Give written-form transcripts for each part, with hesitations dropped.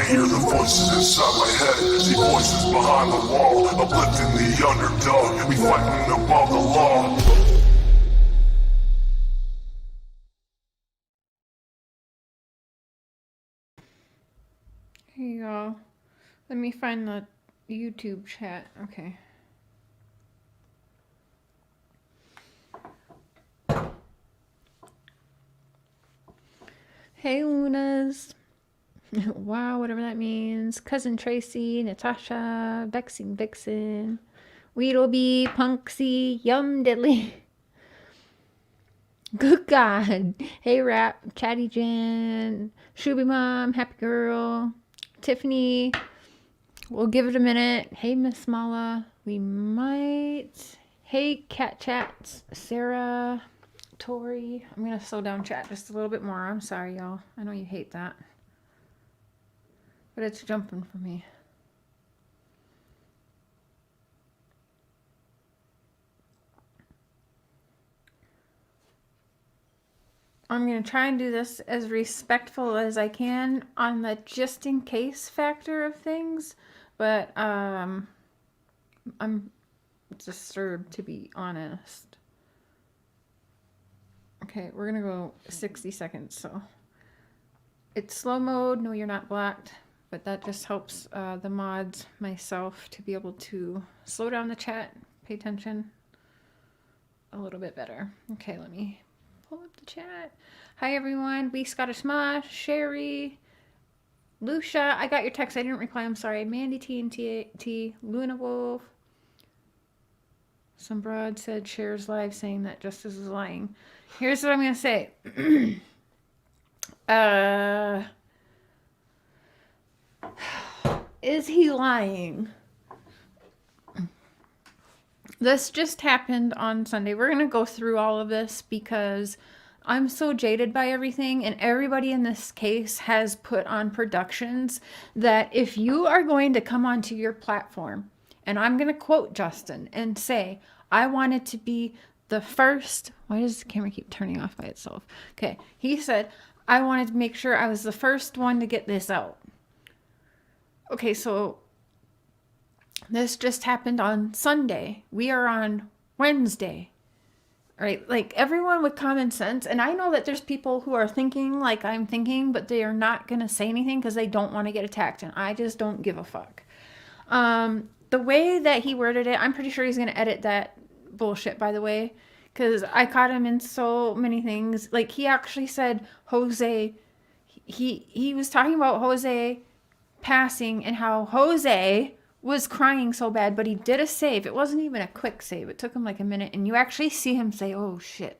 hear the voices inside my head. See voices behind the wall, uplifting the underdog. We fighting above the law. Here you go. Let me find the YouTube chat. Okay. Hey, Lunas. Wow, whatever that means. Cousin Tracy, Natasha, Vixen, Weedleby, Punksy, Yum Diddly. Good God. Hey, Rap, Chatty Jen, Shooby Mom, Happy Girl, Tiffany. We'll give it a minute. Hey, Miss Mala. We might. Hey, Cat Chats, Sarah, Tori. I'm going to slow down chat just a little bit more. I'm sorry, y'all. I know you hate that. But it's jumping for me. I'm going to try and do this as respectful as I can on the just in case factor of things. But I'm disturbed, to be honest. Okay, we're going to go 60 seconds. So it's slow mode. No, you're not blocked. But that just helps the mods, myself, to be able to slow down the chat, pay attention a little bit better. Okay, let me pull up the chat. Hi, everyone. We Scottish Mosh, Sherry, Lucia. I got your text. I didn't reply. I'm sorry. Mandy T, Luna Wolf. Some broad said Chers live saying that Justice is lying. Here's what I'm going to say. Is he lying? This just happened on Sunday. We're going to go through all of this because I'm so jaded by everything, and everybody in this case has put on productions that if you are going to come onto your platform, and I'm going to quote Justin and say, I wanted to be the first. Why does the camera keep turning off by itself? Okay. He said, I wanted to make sure I was the first one to get this out. Okay, so this just happened on Sunday. We are on Wednesday. Right? Like, everyone with common sense, and I know that there's people who are thinking like I'm thinking, but they are not going to say anything because they don't want to get attacked, and I just don't give a fuck. The way that he worded it, I'm pretty sure he's going to edit that bullshit, by the way, because I caught him in so many things. Like, he actually said Jose, he was talking about Jose passing and how Jose was crying so bad, but he did a save. It wasn't even a quick save. It took him like a minute, and you actually see him say, oh shit.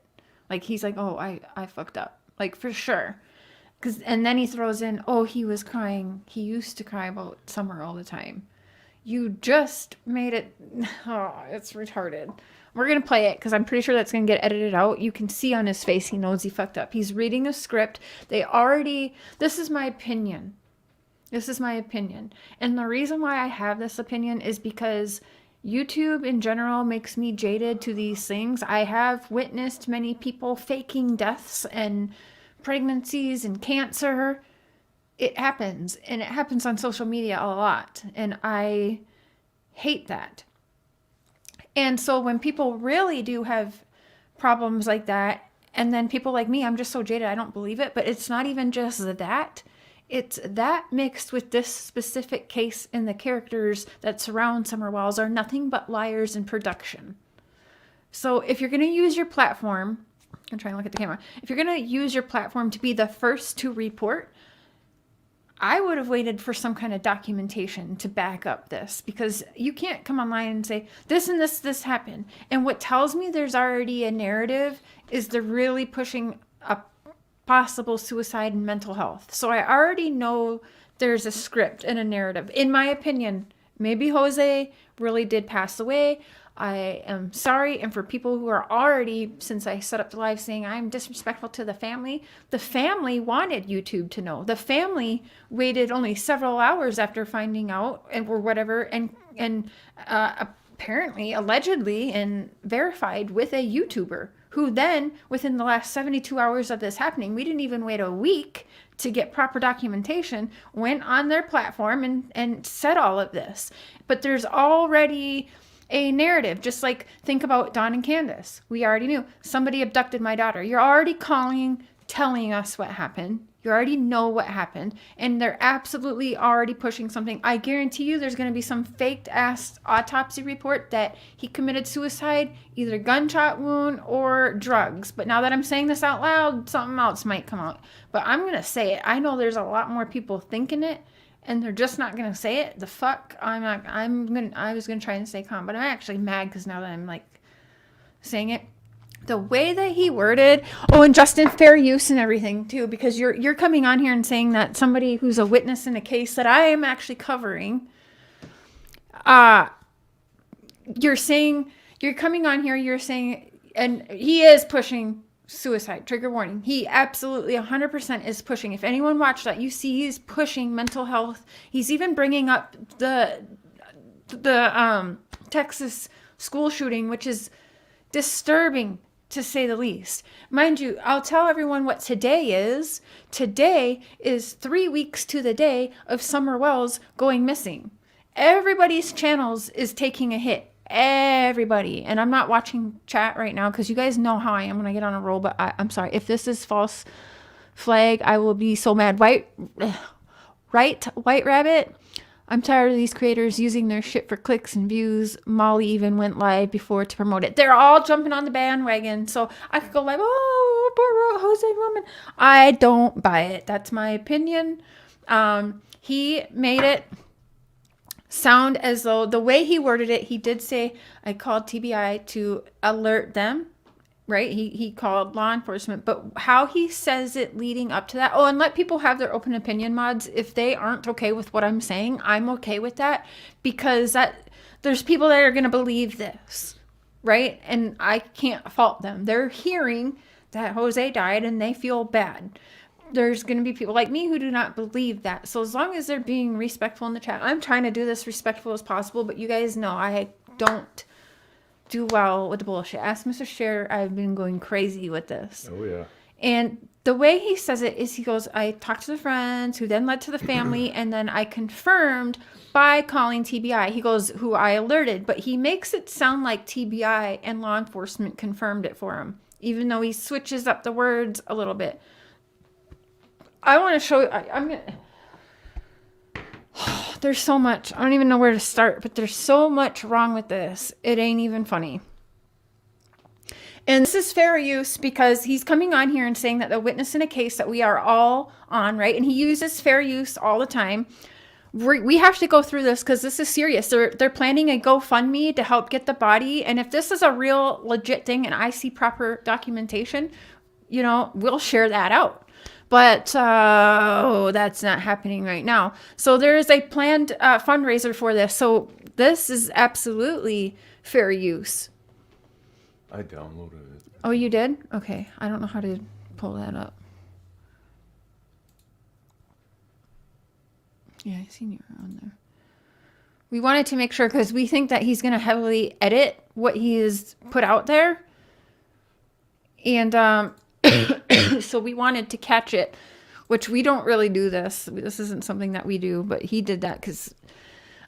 Like, he's like, oh, I fucked up. Like, for sure. And then he throws in, oh, he was crying. He used to cry about Summer all the time. You just made it. Oh, it's retarded. We're going to play it because I'm pretty sure that's going to get edited out. You can see on his face he knows he fucked up. He's reading a script. This is my opinion. This is my opinion. And the reason why I have this opinion is because YouTube in general makes me jaded to these things. I have witnessed many people faking deaths and pregnancies and cancer. It happens, and it happens on social media a lot, and I hate that. And so when people really do have problems like that, and then people like me, I'm just so jaded, I don't believe it, but it's not even just that. It's that mixed with this specific case, and the characters that surround Summer Walls are nothing but liars in production. So if you're going to use your platform, I'm trying to look at the camera. If you're going to use your platform to be the first to report, I would have waited for some kind of documentation to back up this, because you can't come online and say this and this happened. And what tells me there's already a narrative is they're really pushing a possible suicide and mental health. So I already know there's a script and a narrative. In my opinion, maybe Jose really did pass away. I am sorry. And for people who are already, since I set up the live, saying I'm disrespectful to the family wanted YouTube to know. The family waited only several hours after finding out, or whatever, and apparently, allegedly, and verified with a YouTuber who then, within the last 72 hours of this happening, we didn't even wait a week to get proper documentation, went on their platform and said all of this. But there's already a narrative. Just like, think about Dawn and Candace. We already knew somebody abducted my daughter. You're already calling, telling us what happened. You already know what happened, and they're absolutely already pushing something. I guarantee you there's going to be some faked ass autopsy report that he committed suicide, either gunshot wound or drugs. But now that I'm saying this out loud, something else might come out. But I'm going to say it. I know there's a lot more people thinking it, and they're just not going to say it. The fuck? I was going to try and stay calm, but I'm actually mad because now that I'm like saying it, the way that he worded, and Justin, fair use and everything too, because you're coming on here and saying that somebody who's a witness in a case that I am actually covering, you're coming on here, you're saying, and he is pushing suicide, trigger warning. He absolutely 100% is pushing. If anyone watched that, you see he's pushing mental health. He's even bringing up the Texas school shooting, which is disturbing, to say the least. Mind you, I'll tell everyone what today is. Today is 3 weeks to the day of Summer Wells going missing. Everybody's channels is taking a hit. Everybody. And I'm not watching chat right now because you guys know how I am when I get on a roll, but I'm sorry. If this is false flag, I will be so mad. White Rabbit. I'm tired of these creators using their shit for clicks and views. Molly even went live before to promote it. They're all jumping on the bandwagon. So I could go live, poor Jose woman. I don't buy it. That's my opinion. He made it sound as though the way he worded it, he did say, I called TBI to alert them. Right? He called law enforcement, but how he says it leading up to that. Oh, and let people have their open opinion, mods. If they aren't okay with what I'm saying, I'm okay with that, because there's people that are going to believe this, right? And I can't fault them. They're hearing that Jose died and they feel bad. There's going to be people like me who do not believe that. So as long as they're being respectful in the chat, I'm trying to do this respectful as possible, but you guys know I don't do well with the bullshit. Ask Mr. Cher. I've been going crazy with this. Oh, yeah. And the way he says it is, he goes, I talked to the friends who then led to the family, and then I confirmed by calling TBI. He goes, who I alerted, but he makes it sound like TBI and law enforcement confirmed it for him, even though he switches up the words a little bit. I want to show you, I'm going to... There's so much. I don't even know where to start, but there's so much wrong with this. It ain't even funny. And this is fair use because he's coming on here and saying that the witness in a case that we are all on, right? And he uses fair use all the time. We have to go through this because this is serious. They're planning a GoFundMe to help get the body. And if this is a real legit thing and I see proper documentation, we'll share that out. But that's not happening right now. So there is a planned fundraiser for this. So this is absolutely fair use. I downloaded it. Oh, you did? Okay. I don't know how to pull that up. Yeah, I seen you were on there. We wanted to make sure because we think that he's going to heavily edit what he has put out there. And so we wanted to catch it, which we don't really do this. This isn't something that we do, but he did that because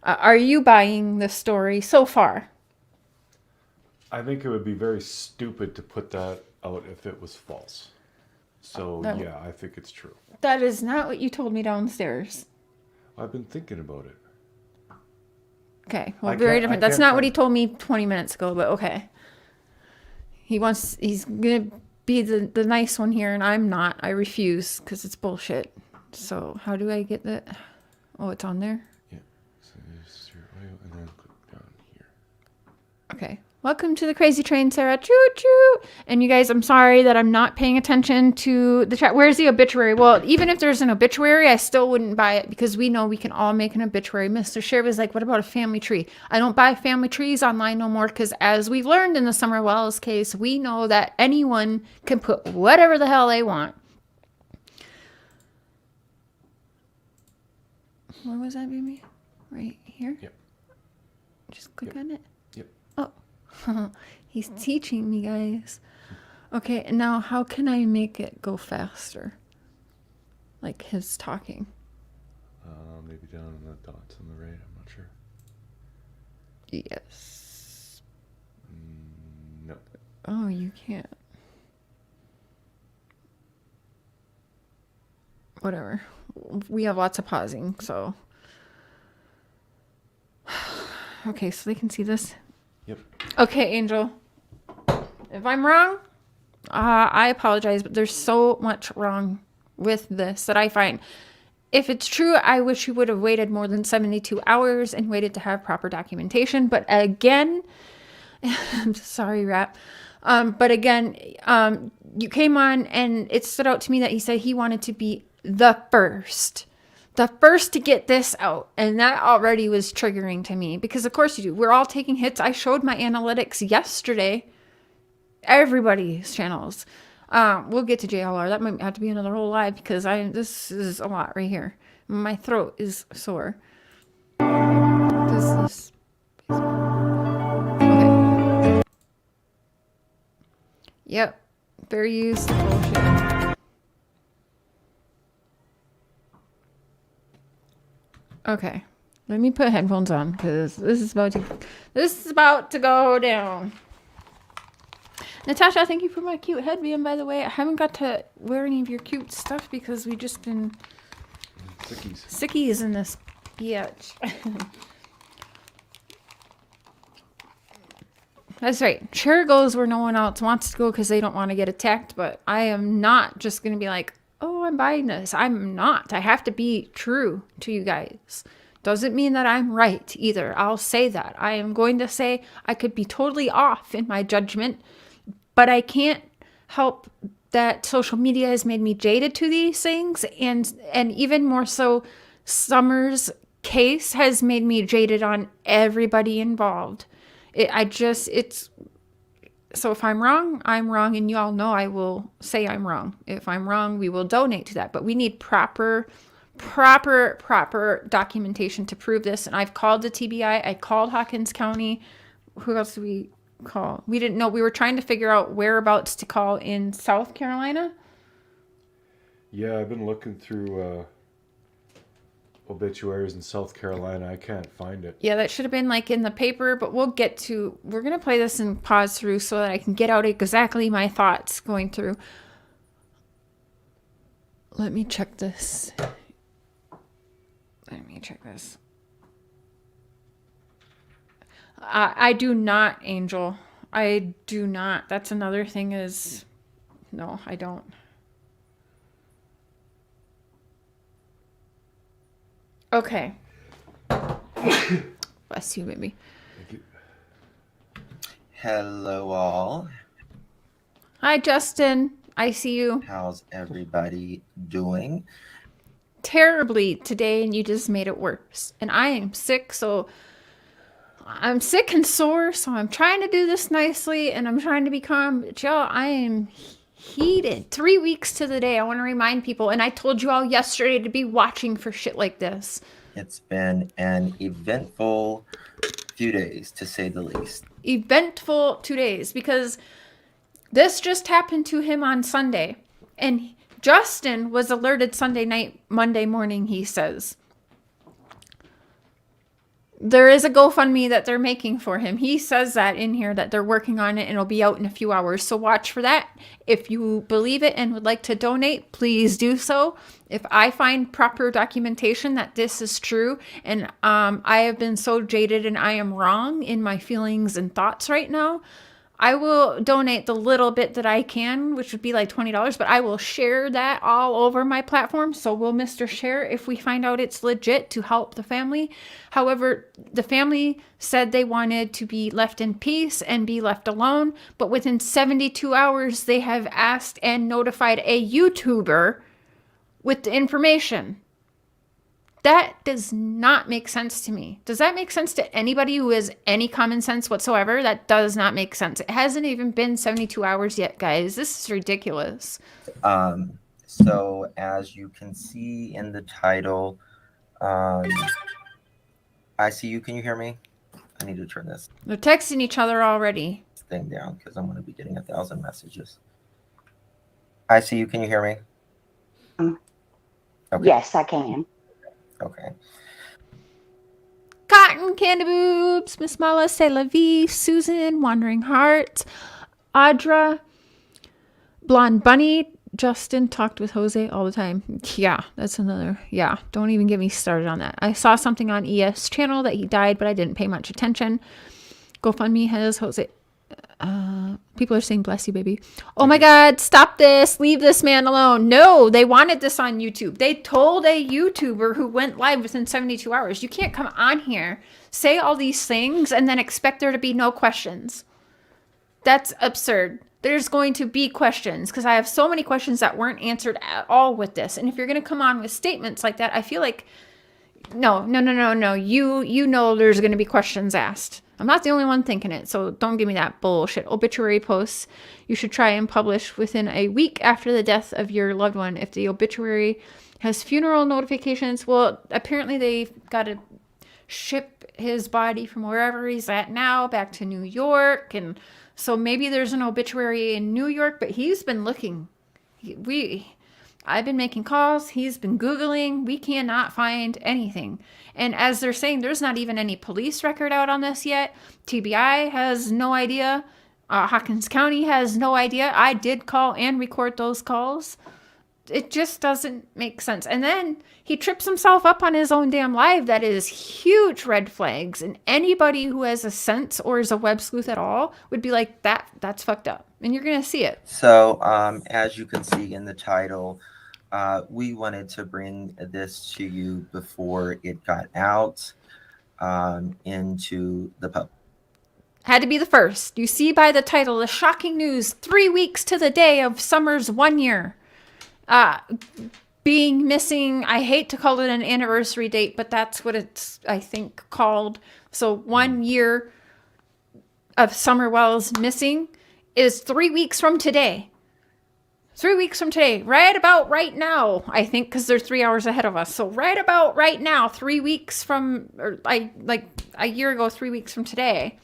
are you buying the story so far? I think it would be very stupid to put that out if it was false. So, yeah, I think it's true. That is not what you told me downstairs. I've been thinking about it. Okay, well, very different. That's not what he told me 20 minutes ago, but okay. He's going to be the nice one here, and I'm not. I refuse because it's bullshit. So how do I get that? Oh, it's on there? Yeah. So there's your audio, and then click down here. Okay. Welcome to the crazy train, Sarah. Choo choo. And you guys, I'm sorry that I'm not paying attention to the chat. Where's the obituary? Well, even if there's an obituary, I still wouldn't buy it because we know we can all make an obituary. Mr. Cher was like, what about a family tree? I don't buy family trees online no more because as we've learned in the Summer Wells case, we know that anyone can put whatever the hell they want. Where was that, baby? Right here? Yep. Just click on it. Yep. Oh. He's teaching me, guys. Okay, now how can I make it go faster? Like his talking. Maybe down in the dots on the right. I'm not sure. Yes. No. Oh, you can't. Whatever. We have lots of pausing, so. Okay, so they can see this. Yep. Okay, Angel. If I'm wrong, I apologize, but there's so much wrong with this that I find. If it's true, I wish you would have waited more than 72 hours and waited to have proper documentation. But again, I'm sorry, Rap. But again, you came on and it stood out to me that he said he wanted to be the first to get this out. And that already was triggering to me because of course you do. We're all taking hits. I showed my analytics yesterday. Everybody's channels. We'll get to JLR. That might have to be another whole live because this is a lot right here. My throat is sore. This is okay. Yep. Very used bullshit. Okay. Let me put headphones on because this is about to go down. Natasha, thank you for my cute headband, by the way. I haven't got to wear any of your cute stuff because we just been sickies in this bitch. That's right. Cher goes where no one else wants to go because they don't want to get attacked, but I am not just going to be like, oh, I'm buying this. I'm not. I have to be true to you guys. Doesn't mean that I'm right either. I'll say that. I am going to say I could be totally off in my judgment, but I can't help that social media has made me jaded to these things. And even more so, Summer's case has made me jaded on everybody involved. So if I'm wrong, I'm wrong. And you all know I will say I'm wrong. If I'm wrong, we will donate to that. But we need proper documentation to prove this. And I've called the TBI. I called Hawkins County. Who else did we call? We didn't know. We were trying to figure out whereabouts to call in South Carolina. Yeah, I've been looking through obituaries in South Carolina. I can't find it. Yeah, that should have been like in the paper, but we're going to play this and pause through so that I can get out exactly my thoughts going through. Let me check this. I do not, Angel. I do not. That's another thing is, no, I don't. Okay. Bless you, baby. Thank you. Hello, all. Hi, Justin. I see you. How's everybody doing? Terribly today, and you just made it worse. And I am sick, so I'm sick and sore, so I'm trying to do this nicely, and I'm trying to be calm. But y'all, I am heated. 3 weeks to the day. I want to remind people, and I told you all yesterday to be watching for shit like this. It's been an eventful few days, to say the least. Eventful 2 days, because this just happened to him on Sunday, and Justin was alerted Sunday night, Monday morning, he says. There is a GoFundMe that they're making for him. He says that in here, that they're working on it and it'll be out in a few hours. So watch for that. If you believe it and would like to donate, please do so. If I find proper documentation that this is true, and I have been so jaded and I am wrong in my feelings and thoughts right now, I will donate the little bit that I can, which would be like $20, but I will share that all over my platform. So will Mr. Share if we find out it's legit to help the family. However, the family said they wanted to be left in peace and be left alone. But within 72 hours, they have asked and notified a YouTuber with the information. That does not make sense to me. Does that make sense to anybody who has any common sense whatsoever? That does not make sense. It hasn't even been 72 hours yet, guys. This is ridiculous. So as you can see in the title, I see you. Can you hear me? I need to turn this They're texting each other already. thing down because I'm going to be getting 1,000 messages. I see you. Can you hear me? Okay. Yes, I can. Okay. Cotton Candy Boobs, Miss Mala, C'est La Vie, Susan, Wandering Heart, Audra, Blonde Bunny, Justin talked with Jose all the time. Yeah, that's another. Yeah, don't even get me started on that. I saw something on ES channel that he died, but I didn't pay much attention. GoFundMe has Jose. People are saying bless you, baby. Oh my God, stop this. Leave this man alone. No, they wanted this on YouTube. They told a YouTuber who went live within 72 hours, you can't come on here, say all these things, and then expect there to be no questions. That's absurd. There's going to be questions because I have so many questions that weren't answered at all with this. And if you're going to come on with statements like that, I feel like, no. You know there's going to be questions asked. I'm not the only one thinking it, so don't give me that bullshit. Obituary posts you should try and publish within a week after the death of your loved one. If the obituary has funeral notifications, well, apparently they've got to ship his body from wherever he's at now back to New York, and so maybe there's an obituary in New York, but he's been looking. I've been making calls. He's been Googling. We cannot find anything. And as they're saying, there's not even any police record out on this yet. TBI has no idea. Hawkins County has no idea. I did call and record those calls. It just doesn't make sense. And then he trips himself up on his own damn live. That is huge red flags. And anybody who has a sense or is a web sleuth at all would be like, that's fucked up. And you're going to see it. So, as you can see in the title, we wanted to bring this to you before it got out into the public. Had to be the first. You see by the title, the shocking news, 3 weeks to the day of Summer's 1 year. Being missing, I hate to call it an anniversary date, but that's what it's, I think, called. So 1 year of Summer Wells missing is 3 weeks from today. 3 weeks from today, right about right now, I think, because they're 3 hours ahead of us. So right about right now, 3 weeks from, or like a year ago, 3 weeks from today,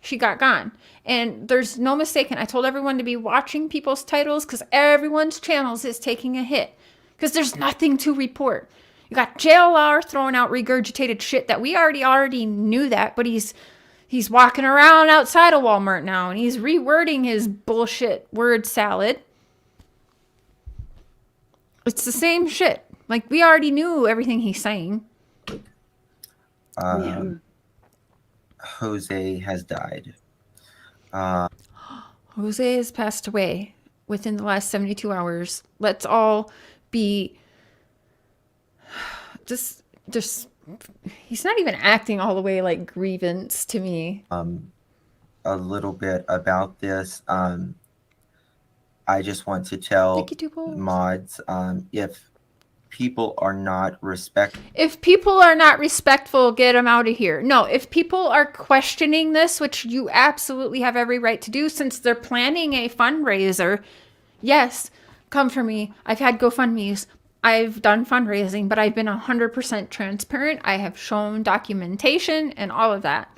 she got gone. And there's no mistaking. I told everyone to be watching people's titles because everyone's channels is taking a hit because there's nothing to report. You got JLR throwing out regurgitated shit that we already knew that, but he's walking around outside of Walmart now and he's rewording his bullshit word salad. It's the same shit. Like, we already knew everything he's saying. Jose has died. Jose has passed away within the last 72 hours. Let's all be just he's not even acting all the way like grievance to me. A little bit about this. I just want to tell mods, if people are not if people are not respectful, get them out of here. No, if people are questioning this, which you absolutely have every right to do since they're planning a fundraiser, yes, come for me. I've had GoFundMes. I've done fundraising, but I've been 100% transparent. I have shown documentation and all of that.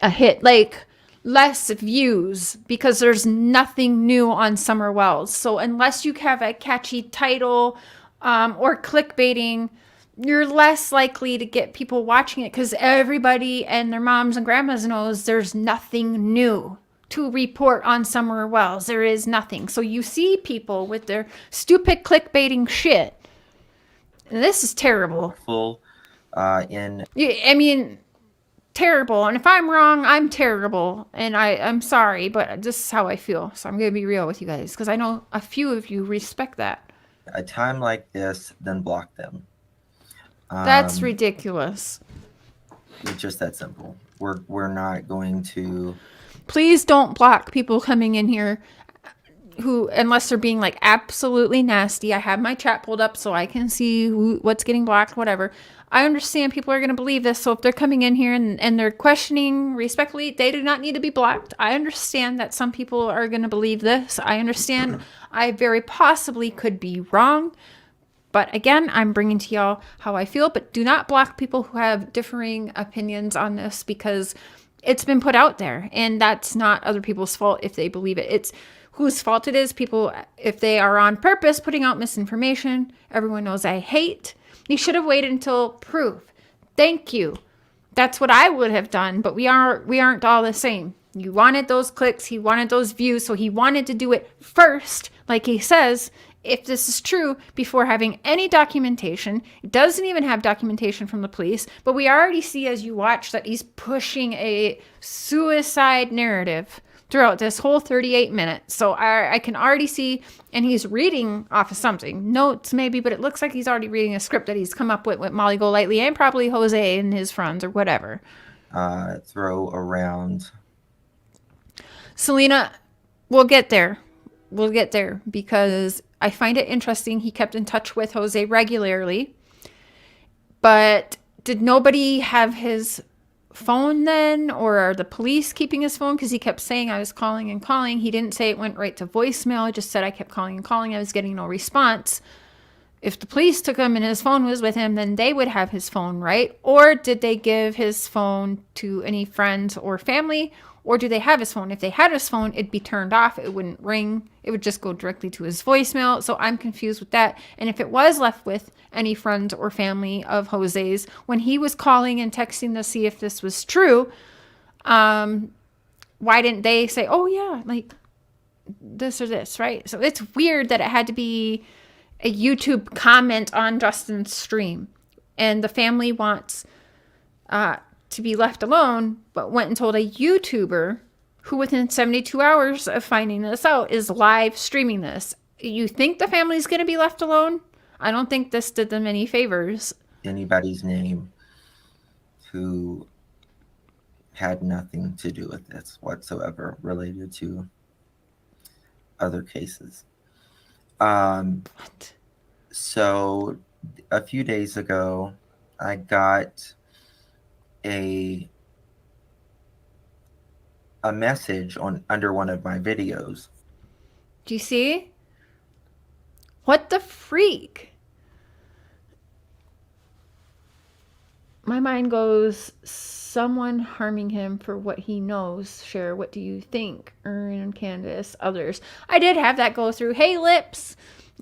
A hit, like less views because there's nothing new on Summer Wells. So unless you have a catchy title or clickbaiting, you're less likely to get people watching it because everybody and their moms and grandmas knows there's nothing new to report on Summer Wells. There is nothing. So you see people with their stupid clickbaiting shit. And this is terrible. Terrible. And if I'm wrong, I'm terrible. And I'm sorry, but this is how I feel. So I'm going to be real with you guys because I know a few of you respect that. A time like this, then block them. That's ridiculous. It's just that simple. We're not going to... Please don't block people coming in here who, unless they're being like absolutely nasty. I have my chat pulled up so I can see what's getting blocked, whatever. I understand people are going to believe this. So if they're coming in here and they're questioning respectfully, they do not need to be blocked. I understand that some people are going to believe this. I understand I very possibly could be wrong. But again, I'm bringing to y'all how I feel. But do not block people who have differing opinions on this because it's been put out there. And that's not other people's fault if they believe it. whose fault it is. People, if they are on purpose putting out misinformation, everyone knows I hate. You should have waited until proof. Thank you. That's what I would have done, but we aren't all the same. You wanted those clicks, he wanted those views, so he wanted to do it first, like he says, if this is true, before having any documentation. It doesn't even have documentation from the police, but we already see as you watch that he's pushing a suicide narrative throughout this whole 38 minutes. So I can already see, and he's reading off of something, notes maybe, but it looks like he's already reading a script that he's come up with Molly Golightly and probably Jose and his friends or whatever. Throw around. Selena, we'll get there. We'll get there because I find it interesting. He kept in touch with Jose regularly, but did nobody have his phone then, or are the police keeping his phone? Because he kept saying I was calling and calling. He didn't say it went right to voicemail. He just said I kept calling and calling. I was getting no response. If the police took him and his phone was with him, then they would have his phone, right? Or did they give his phone to any friends or family? Or do they have his phone? If they had his phone, it'd be turned off. It wouldn't ring. It would just go directly to his voicemail. So I'm confused with that. And if it was left with any friends or family of Jose's, when he was calling and texting to see if this was true, why didn't they say, oh yeah, like this or this, right? So it's weird that it had to be a YouTube comment on Justin's stream. And the family wants to be left alone, but went and told a YouTuber who within 72 hours of finding this out is live streaming this. You think the family's going to be left alone? I don't think this did them any favors. Anybody's name who had nothing to do with this whatsoever related to other cases. What? So a few days ago, I got a message under one of my videos. Do you see? What the freak? My mind goes, someone harming him for what he knows. Cher, what do you think? Erin, Candace, others. I did have that go through. Hey, Lips,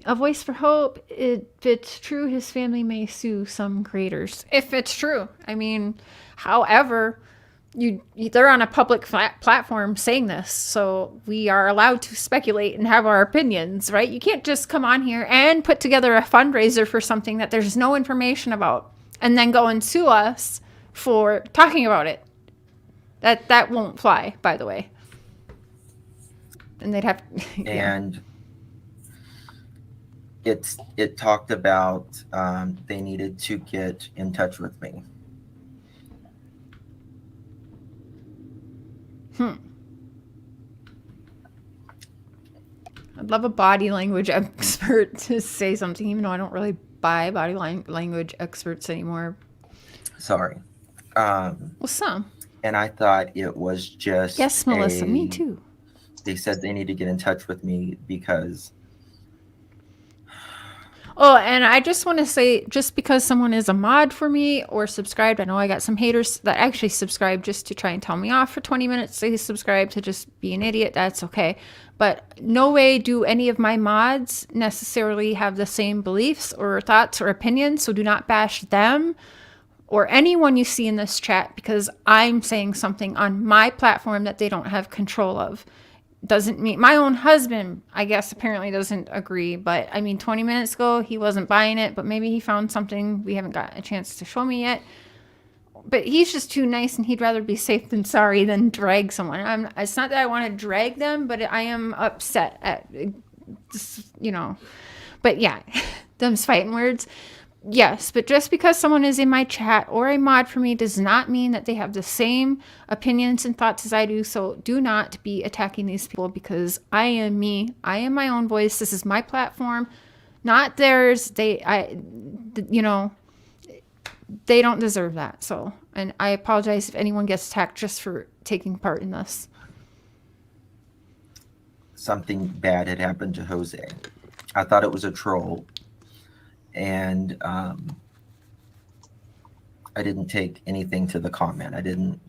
a voice for hope. If it's true, his family may sue some creators. If it's true. I mean, however, they're on a public platform saying this, so we are allowed to speculate and have our opinions, right? You can't just come on here and put together a fundraiser for something that there's no information about and then go and sue us for talking about it. That won't fly, by the way. And they'd have and it talked about they needed to get in touch with me. I'd love a body language expert to say something, even though I don't really buy body language experts anymore. Sorry. Well, some. And I thought it was just yes, Melissa, me too. They said they need to get in touch with me because... Oh, and I just want to say, just because someone is a mod for me or subscribed, I know I got some haters that actually subscribe just to try and tell me off for 20 minutes. They subscribe to just be an idiot. That's okay. But no way do any of my mods necessarily have the same beliefs or thoughts or opinions. So do not bash them or anyone you see in this chat because I'm saying something on my platform that they don't have control of. Doesn't mean my own husband, I guess, apparently doesn't agree. But I mean, 20 minutes ago, he wasn't buying it, but maybe he found something we haven't got a chance to show me yet. But he's just too nice and he'd rather be safe than sorry than drag someone. It's not that I want to drag them, but I am upset at, But yeah, them's fighting words. Yes, but just because someone is in my chat or a mod for me does not mean that they have the same opinions and thoughts as I do. So do not be attacking these people because I am me. I am my own voice. This is my platform, not theirs. They don't deserve that. So, and I apologize if anyone gets attacked just for taking part in this. Something bad had happened to Jose. I thought it was a troll. And I didn't take anything to the comment. I didn't,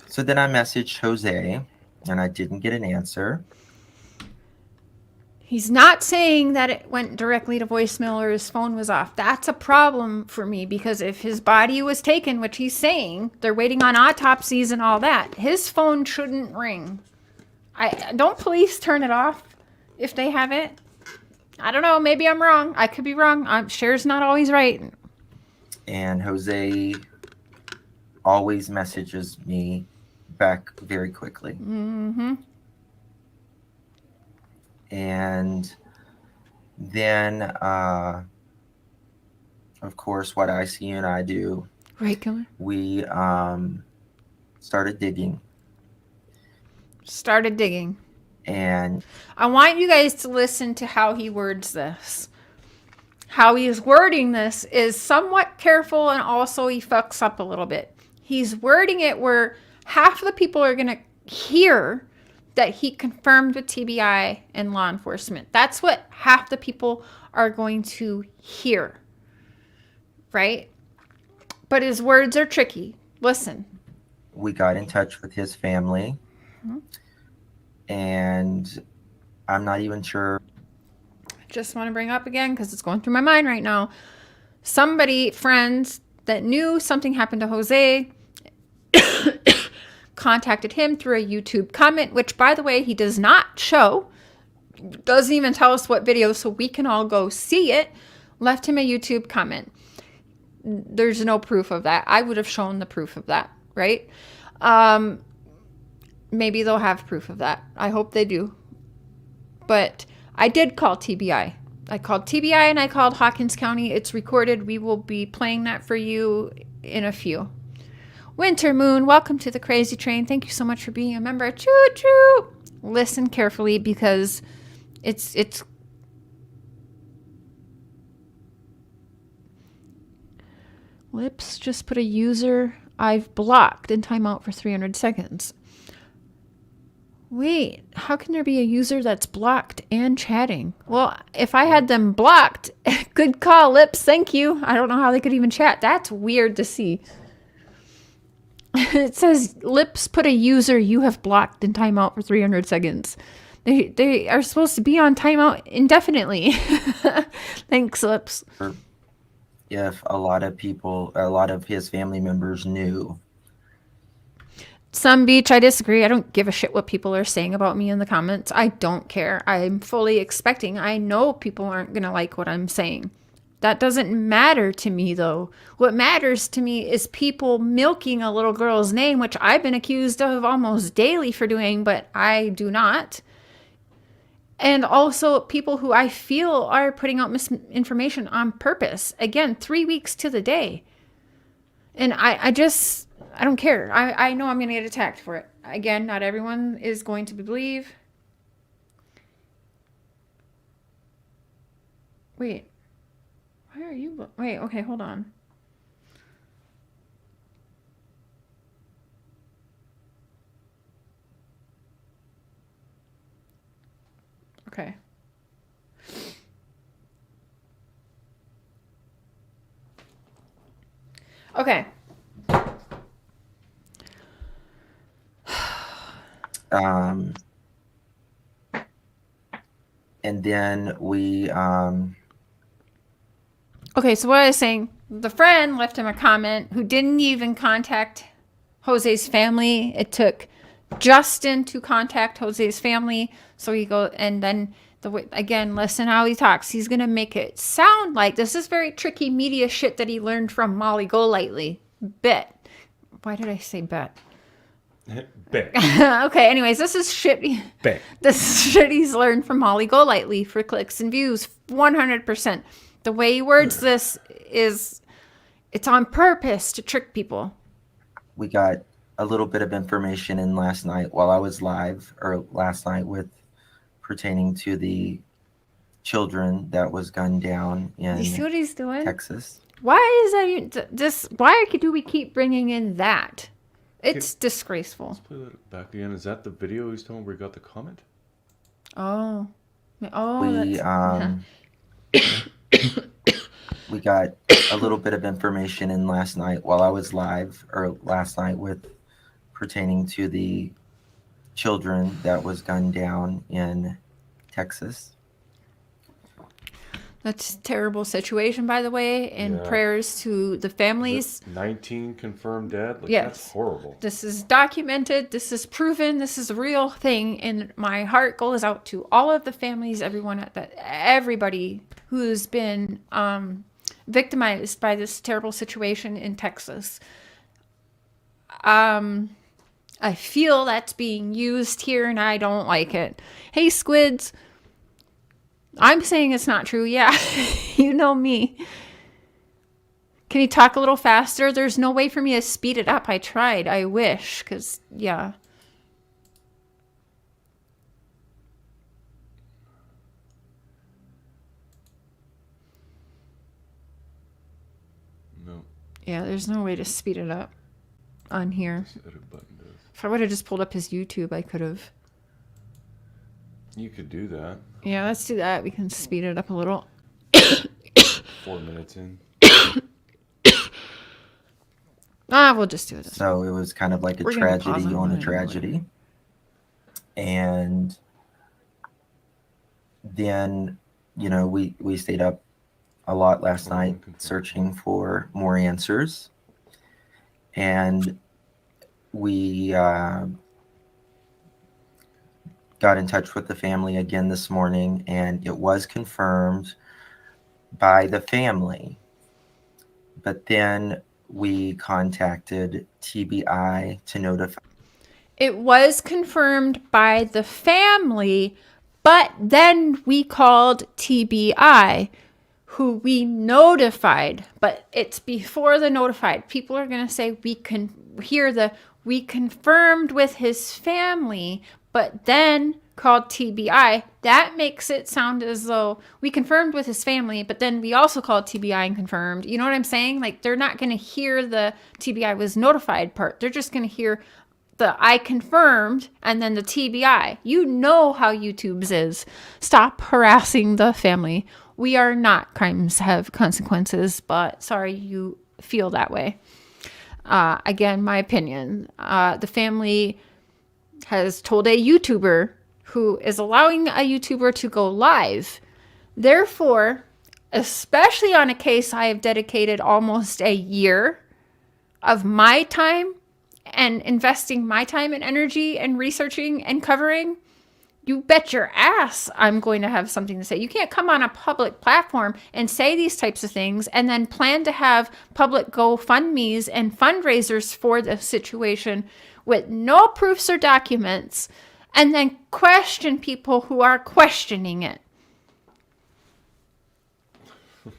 So then I messaged Jose and I didn't get an answer. He's not saying that it went directly to voicemail or his phone was off. That's a problem for me because if his body was taken, which he's saying, they're waiting on autopsies and all that, his phone shouldn't ring. Don't police turn it off if they have it? I don't know. Maybe I'm wrong. I could be wrong. Cher's not always right. And Jose always messages me back very quickly. Mm-hmm. And then, of course, what ICU and I do, Right, Killer? we started digging. And I want you guys to listen to how he words this. How he's wording this is somewhat careful, and also he fucks up a little bit. He's wording it where half of the people are going to hear that he confirmed with TBI and law enforcement. That's what half the people are going to hear. Right? But his words are tricky. Listen. We got in touch with his family. Mm-hmm. And I'm not even sure. Just want to bring up again because it's going through my mind right now. Friends that knew something happened to Jose contacted him through a YouTube comment, which, by the way, he does not show. Doesn't even tell us what video, so we can all go see it. Left him a YouTube comment. There's no proof of that. I would have shown the proof of that, right? Maybe they'll have proof of that. I hope they do. But I did call TBI. I called TBI and I called Hawkins County. It's recorded. We will be playing that for you in a few. Winter Moon, welcome to the Crazy Train. Thank you so much for being a member. Choo choo. Listen carefully because it's Lips just put a user I've blocked in timeout for 300 seconds. Wait, how can there be a user that's blocked and chatting? Well, if I had them blocked, good call, Lips, thank you. I don't know how they could even chat. That's weird to see. It says, Lips put a user you have blocked in timeout for 300 seconds. They are supposed to be on timeout indefinitely. Thanks, Lips. If a lot of his family members knew. Some Beach, I disagree. I don't give a shit what people are saying about me in the comments. I don't care. I'm fully expecting. I know people aren't going to like what I'm saying. That doesn't matter to me, though. What matters to me is people milking a little girl's name, which I've been accused of almost daily for doing, but I do not. And also people who I feel are putting out misinformation on purpose. Again, 3 weeks to the day. And I don't care. I know I'm going to get attacked for it. Again, not everyone is going to believe. Wait. Why are you... Wait, okay, hold on. Okay. Okay. And then we Okay, so what I was saying, the friend left him a comment who didn't even contact Jose's family. It took Justin to contact Jose's family. So he goes, and then again, listen how he talks. He's going to make it sound like this is very tricky media shit that he learned from Molly Golightly. Bet. Why did I say bet? Bet. Okay, anyways, this is shit. Bet. This is shit he's learned from Molly Golightly for clicks and views. 100%. The way he words this is, it's on purpose to trick people. We got a little bit of information in last night while I was live, or last night, with pertaining to the children that was gunned down in You see what he's doing? Texas. Why is that just? Why do we keep bringing in that? It's disgraceful. Let's play that back again. Is that the video he's telling where he got the comment? Oh, We we got a little bit of information in last night while I was live, or last night, with pertaining to the children that was gunned down in Texas. That's a terrible situation, by the way, and Yeah. prayers to the families. 19 confirmed dead? Like, Yes. That's horrible. This is documented. This is proven. This is a real thing. And my heart goes out to all of the families, everybody who's been victimized by this terrible situation in Texas. I feel that's being used here, and I don't like it. Hey, squids. I'm saying it's not true. Yeah, you know me. Can you talk a little faster? There's no way for me to speed it up. I tried. I wish, because, yeah. No. Yeah, there's no way to speed it up on here. Edit button does. If I would have just pulled up his YouTube, I could have. You could do that. Yeah, let's do that. We can speed it up a little. 4 minutes in. We'll just do it. So it was kind of like a We're gonna pause tragedy on on a it tragedy. And then, we stayed up a lot last night searching for more answers. And we got in touch with the family again this morning, and it was confirmed by the family. But then we contacted TBI to notify. It was confirmed by the family, but then we called TBI, who we notified. But it's before the notified. People are going to say we confirmed with his family, but then called TBI. That makes it sound as though we confirmed with his family, but then we also called TBI and confirmed. You know what I'm saying? Like, they're not going to hear the TBI was notified part. They're just going to hear the I confirmed and then the TBI. You know how YouTube's is. Stop harassing the family. We are not crimes have consequences, but sorry you feel that way. Again, my opinion. The family has told a YouTuber who is allowing a YouTuber to go live. Therefore, especially on a case I have dedicated almost a year of my time and investing my time and energy and researching and covering, you bet your ass I'm going to have something to say. You can't come on a public platform and say these types of things and then plan to have public GoFundMes and fundraisers for the situation with no proofs or documents, and then question people who are questioning it.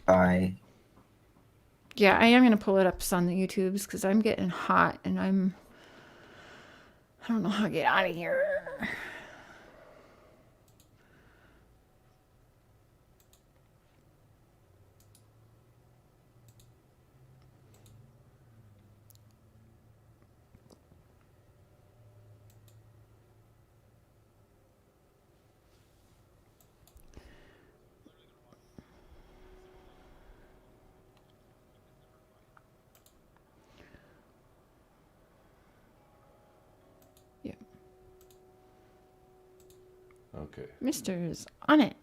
Bye. Yeah, I am going to pull it up on the YouTubes because I'm getting hot and I don't know how to get out of here. Okay. Mr. is on it.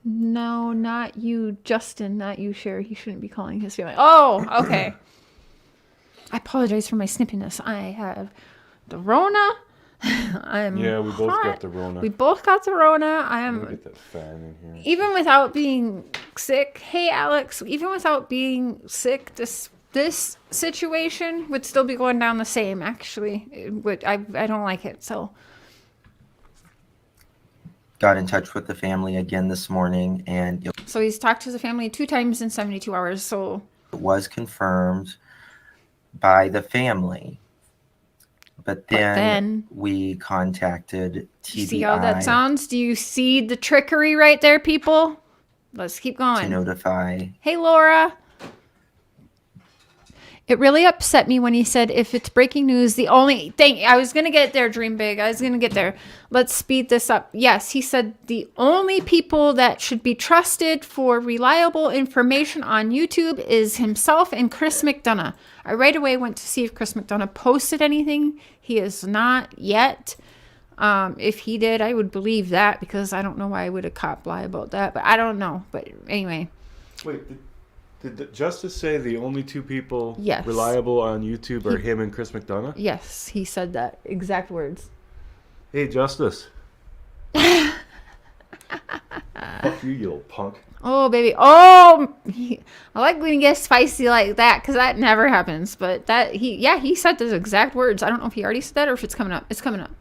No, not you, Justin, not you, Cher. He shouldn't be calling his family. Oh, okay. I apologize for my snippiness. I have the Rona. Yeah, we both hot. got the Rona. We both got the Rona. Let me get that fan in here. Even without being sick. Hey, Alex. Even without being sick, this situation would still be going down the same, actually. I don't like it, so. Got in touch with the family again this morning, and So he's talked to the family 2 times in 72 hours, so. it was confirmed by the family. But then we contacted TBI. See how that sounds? Do you see the trickery right there, people? Let's keep going. To notify. Hey, Laura. It really upset me when he said, if it's breaking news, the only thing, I was going to get there, dream big. I was going to get there. Let's speed this up. Yes, he said the only people that should be trusted for reliable information on YouTube is himself and Chris McDonough. I right away went to see if Chris McDonough posted anything. He is not yet. If he did, I would believe that, because I don't know why I would have cop lie about that, but I don't know. But anyway. Wait, did the Justice say the only two people Yes. reliable on YouTube are him and Chris McDonough? Yes, he said that. Exact words. Hey, Justice. Fuck you, you little punk. Oh, baby. Oh, I like when he gets spicy like that, because that never happens. But he said those exact words. I don't know if he already said that or if it's coming up. It's coming up.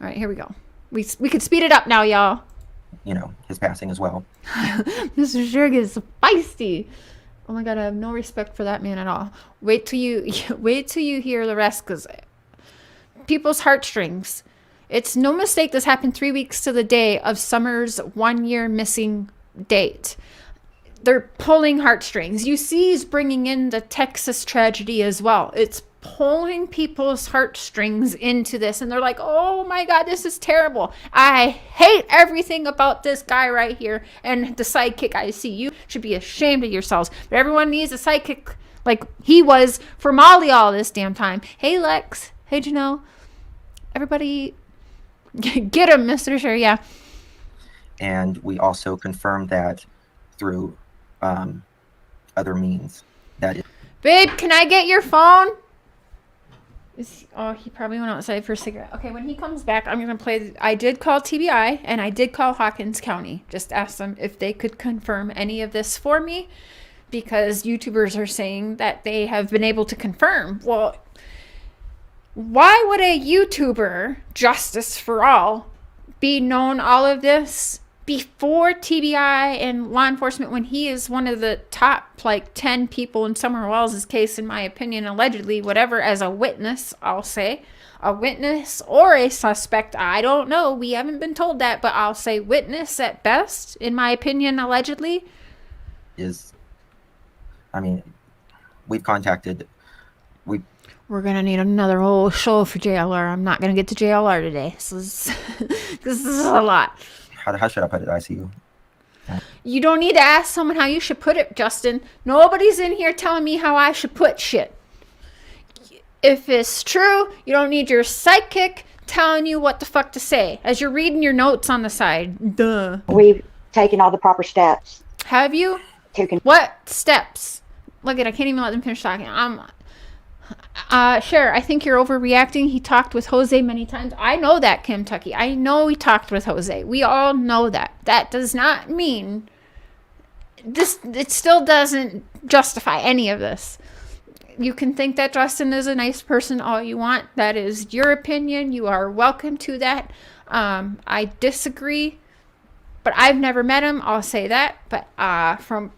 All right, here we go. We could speed it up now, y'all. You know, his passing as well. Mr. Zerg is feisty. Oh my God, I have no respect for that man at all. Wait till you hear the rest, because people's heartstrings. It's no mistake this happened 3 weeks to the day of Summer's 1 year missing date. They're pulling heartstrings. You see he's bringing in the Texas tragedy as well. It's pulling people's heartstrings into this, and they're like, oh my God, this is terrible. I hate everything about this guy right here and the sidekick I see. You should be ashamed of yourselves. But everyone needs a sidekick like he was for Molly all this damn time. Hey, Lex. Hey, Janelle. Everybody get him, Mr. Sure, yeah. And we also confirmed that through other means. That is, Babe, can I get your phone? He probably went outside for a cigarette. Okay, when he comes back, I'm going to play. I did call TBI, and I did call Hawkins County. Just ask them if they could confirm any of this for me, because YouTubers are saying that they have been able to confirm. Well, why would a YouTuber, Justice for All, be known all of this before TBI and law enforcement, when he is one of the top 10 people in Summer Wells' case, in my opinion, allegedly, whatever, as a witness, I'll say. A witness or a suspect, I don't know. We haven't been told that, but I'll say witness at best, in my opinion, allegedly. We've contacted. We're going to need another whole show for JLR. I'm not going to get to JLR today. So this is a lot. How should I put it, ICU? You don't need to ask someone how you should put it, Justin. Nobody's in here telling me how I should put shit. If it's true, you don't need your sidekick telling you what the fuck to say as you're reading your notes on the side. Duh. We've taken all the proper steps. Have you? What steps? Look at, I can't even let them finish talking. Cher, I think you're overreacting. He talked with Jose many times. I know that, Kim Tucky. I know he talked with Jose. We all know that. That does not mean this. It still doesn't justify any of this. You can think that Justin is a nice person all you want. That is your opinion. You are welcome to that. I disagree, but I've never met him. I'll say that. But from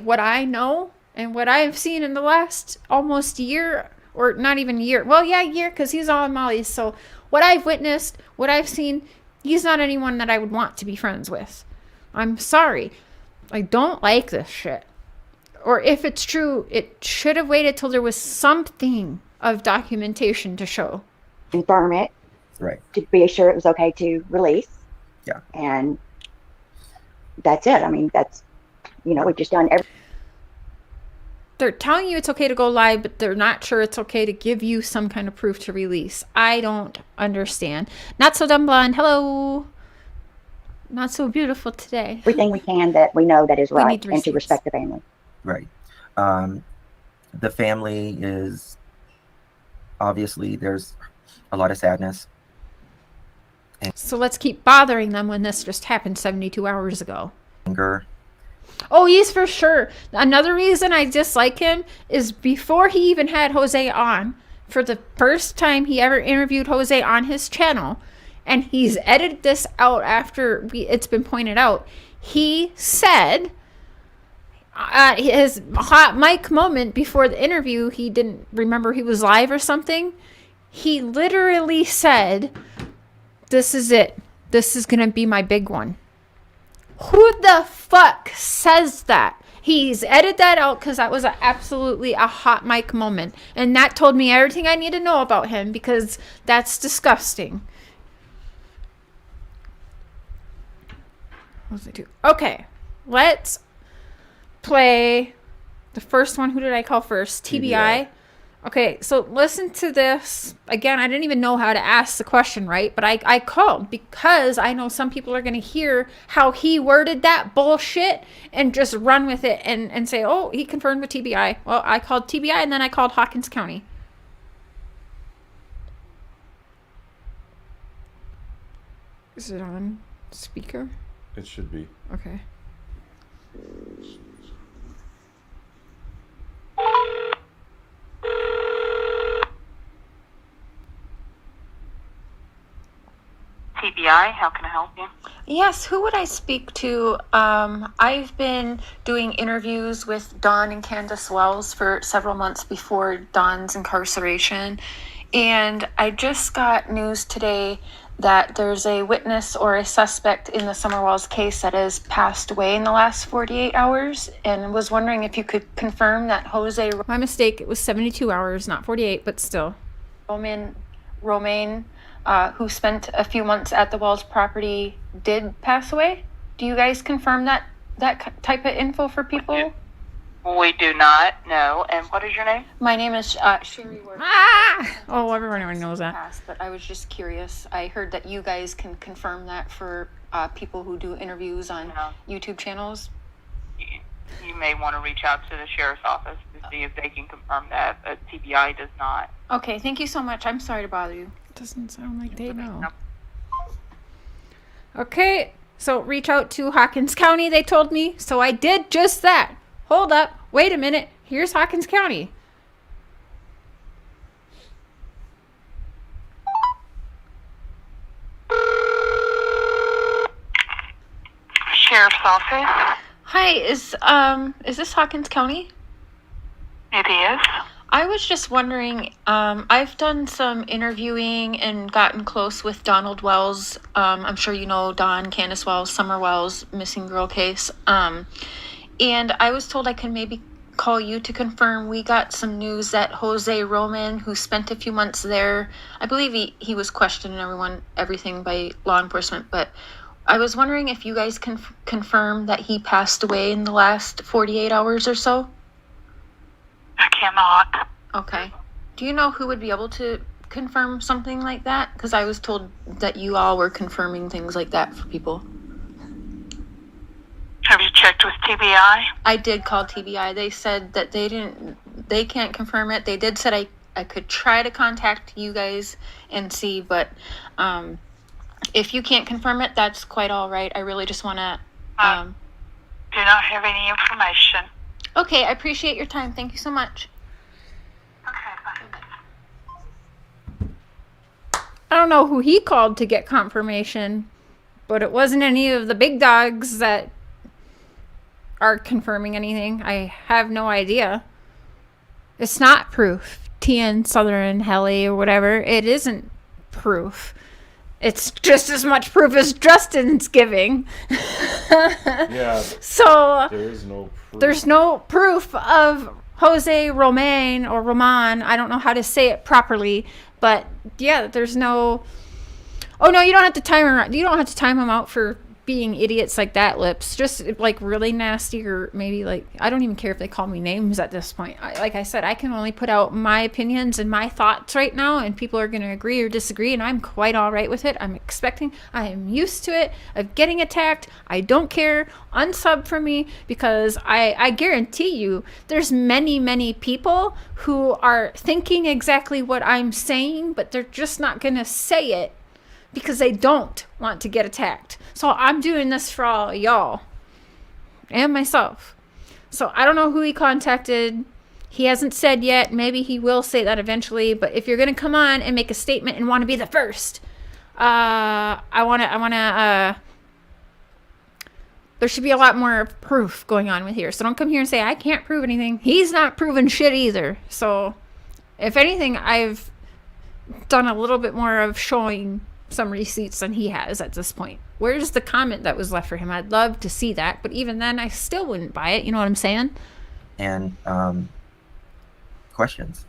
what I know and what I've seen in the last almost year, or not even a year. Well, yeah, a year, because he's on Molly's. So what I've witnessed, what I've seen, he's not anyone that I would want to be friends with. I'm sorry. I don't like this shit. Or if it's true, it should have waited till there was something of documentation to show. Confirm it. Right. To be sure it was okay to release. Yeah. And that's it. I mean, we've just done everything. They're telling you it's okay to go live, but they're not sure it's okay to give you some kind of proof to release. I don't understand. Not so dumb blonde. Hello. Not so beautiful today. Everything we can that we know that is right, and receipts. to respect the family. Right. The family is, obviously, there's a lot of sadness. So let's keep bothering them when this just happened 72 hours ago. Anger. Oh, he's for sure. Another reason I dislike him is before he even had Jose on, for the first time he ever interviewed Jose on his channel, and he's edited this out after it's been pointed out, he said his hot mic moment before the interview, he didn't remember he was live or something. He literally said, "This is it. This is going to be my big one." Who the fuck says that? He's edited that out because that was absolutely a hot mic moment. And that told me everything I need to know about him, because that's disgusting. What was I do? Okay, let's play the first one. Who did I call first? TBI. Okay, so listen to this. Again, I didn't even know how to ask the question right, but I called because I know some people are going to hear how he worded that bullshit and just run with it and say, oh, he confirmed with TBI. Well, I called TBI and then I called Hawkins County. Is it on speaker? It should be. Okay. TBI, how can I help you? Yes, who would I speak to? I've been doing interviews with Don and Candace Wells for several months before Don's incarceration, and I just got news today that there's a witness or a suspect in the Summer Wells case that has passed away in the last 48 hours, and was wondering if you could confirm that Jose... My mistake, it was 72 hours, not 48, but still. Romaine, who spent a few months at the Wells property, did pass away? Do you guys confirm that type of info for people? We do not know. And what is your name? My name is Sherry Ward. Oh, everyone already knows that. But I was just curious. I heard that you guys can confirm that for people who do interviews on YouTube channels. You may want to reach out to the sheriff's office to see if they can confirm that, but TBI does not. Okay, thank you so much. I'm sorry to bother you. Doesn't sound like they know. Okay, so reach out to Hawkins County, they told me. So I did just that. Hold up. Wait a minute. Here's Hawkins County. Sheriff's office. Hi, is this Hawkins County? It is. I was just wondering, I've done some interviewing and gotten close with Donald Wells. I'm sure you know Don, Candace Wells, Summer Wells, missing girl case. And I was told I could maybe call you to confirm. We got some news that Jose Roman, who spent a few months there, I believe he was questioning everything by law enforcement, but I was wondering if you guys can confirm that he passed away in the last 48 hours or so? I cannot. Okay. Do you know who would be able to confirm something like that? Because I was told that you all were confirming things like that for people. Have you checked with TBI? I did call TBI. They said that they can't confirm it. They did said I could try to contact you guys and see, but if you can't confirm it, that's quite all right. I really just want to... do not have any information. Okay, I appreciate your time. Thank you so much. Okay, bye. I don't know who he called to get confirmation, but it wasn't any of the big dogs that are confirming anything. I have no idea. It's not proof. TN Southern Heli or whatever. It isn't proof. It's just as much proof as Justin's giving. Yeah. So there is no proof. There's no proof of Jose Romain or Roman. I don't know how to say it properly, but yeah, there's no... Oh no, you don't have to time him. You don't have to time him out for being idiots like that, Lips. Just like really nasty, or maybe like, I don't even care if they call me names at this point. Like I said, I can only put out my opinions and my thoughts right now, and people are going to agree or disagree, and I'm quite all right with it. I am used to it, of getting attacked. I don't care. Unsub for me, because I guarantee you there's many people who are thinking exactly what I'm saying, but they're just not going to say it because they don't want to get attacked. So I'm doing this for all y'all and myself. So I don't know who he contacted. He hasn't said yet. Maybe he will say that eventually. But if you're going to come on and make a statement and want to be the first, there should be a lot more proof going on with here. So don't come here and say, I can't prove anything. He's not proving shit either. So if anything, I've done a little bit more of showing some receipts than he has at this point, Where's the comment that was left for him? I'd love to see that, but even then, I still wouldn't buy it. You know what I'm saying? And questions.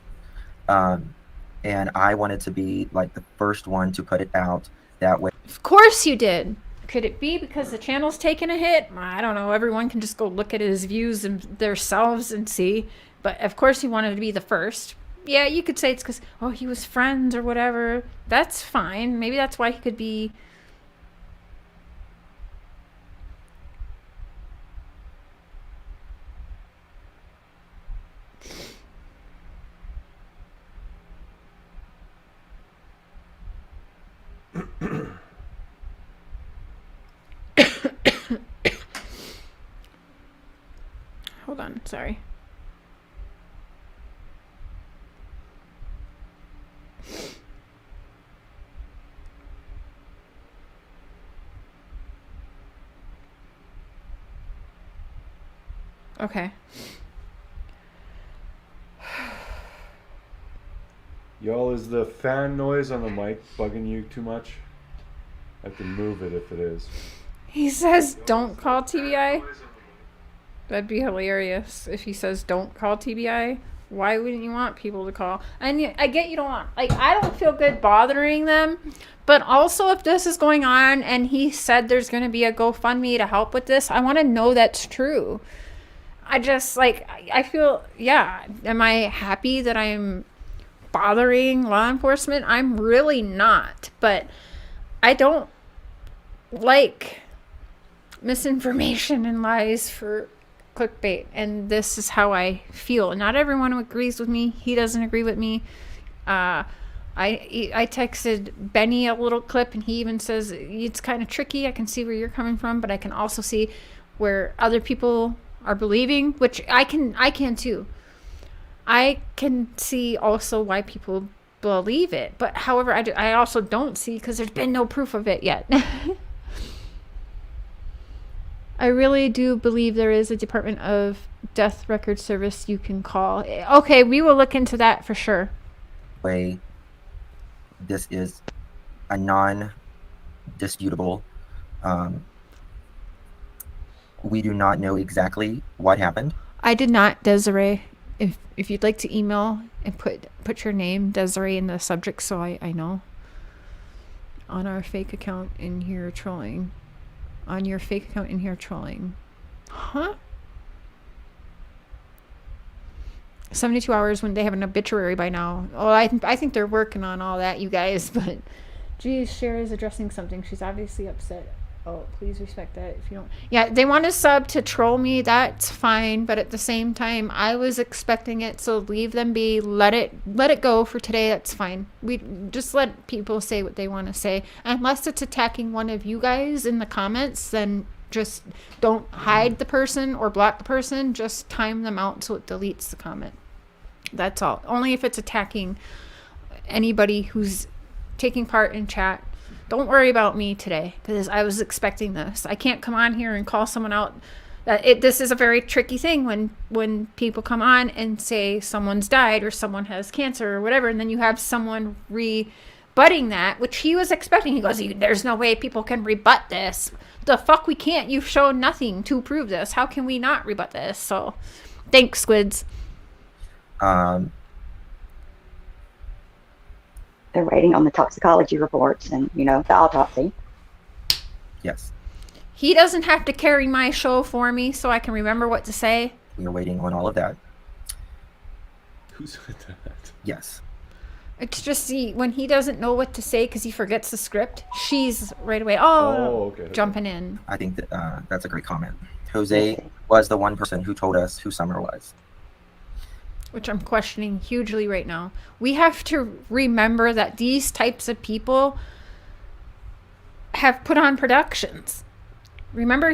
And I wanted to be like the first one to put it out that way. Of course you did. Could it be because the channel's taking a hit? I don't know. Everyone can just go look at his views and themselves and see. But of course he wanted to be the first. Yeah, you could say it's because, oh, he was friends or whatever. That's fine. Maybe that's why he could be... Hold on, sorry. Okay. Y'all, is the fan noise on the mic bugging you too much? I can move it if it is. He says don't call TBI. That'd be hilarious if he says don't call TBI. Why wouldn't you want people to call? And I get you don't want, like, I don't feel good bothering them, but also if this is going on and he said there's going to be a GoFundMe to help with this, I want to know that's true. I just, like, I feel, yeah, am I happy that I'm bothering law enforcement? I'm really not, but I don't like misinformation and lies for clickbait, and this is how I feel. Not everyone agrees with me. He doesn't agree with me. I texted Benny a little clip, and he even says it's kind of tricky. I can see where you're coming from, but I can also see where other people are believing, which I can too. I can see also why people believe it, but however, I also don't see, because there's been no proof of it yet. I really do believe there is a Department of Death Record Service you can call. Okay, we will look into that for sure. Way, this is a non-disputable. We do not know exactly what happened. I did not, Desiree. If you'd like to email and put your name, Desiree, in the subject so I know. On our fake account in here trolling. On your fake account in here trolling. Huh? 72 hours when they have an obituary by now. Oh, I think they're working on all that, you guys. But, geez, Chers is addressing something. She's obviously upset. Oh, please respect that if you don't. Yeah, they want to sub to troll me. That's fine. But at the same time, I was expecting it. So leave them be. Let it go for today. That's fine. We just let people say what they want to say. Unless it's attacking one of you guys in the comments, then just don't hide the person or block the person. Just time them out so it deletes the comment. That's all. Only if it's attacking anybody who's taking part in chat. Don't worry about me today, because I was expecting this. I can't come on here and call someone out. This is a very tricky thing when people come on and say someone's died or someone has cancer or whatever, and then you have someone rebutting that, which he was expecting. He goes, there's no way people can rebut this. The fuck we can't. You've shown nothing to prove this. How can we not rebut this? So, thanks, Squids. They're waiting on the toxicology reports and, the autopsy. Yes. He doesn't have to carry my show for me so I can remember what to say. We are waiting on all of that. Who said that? Yes. It's just, when he doesn't know what to say because he forgets the script, she's right away, okay. Jumping in. I think that that's a great comment. Jose was the one person who told us who Summer was. Which I'm questioning hugely right now. We have to remember that these types of people have put on productions. Remember,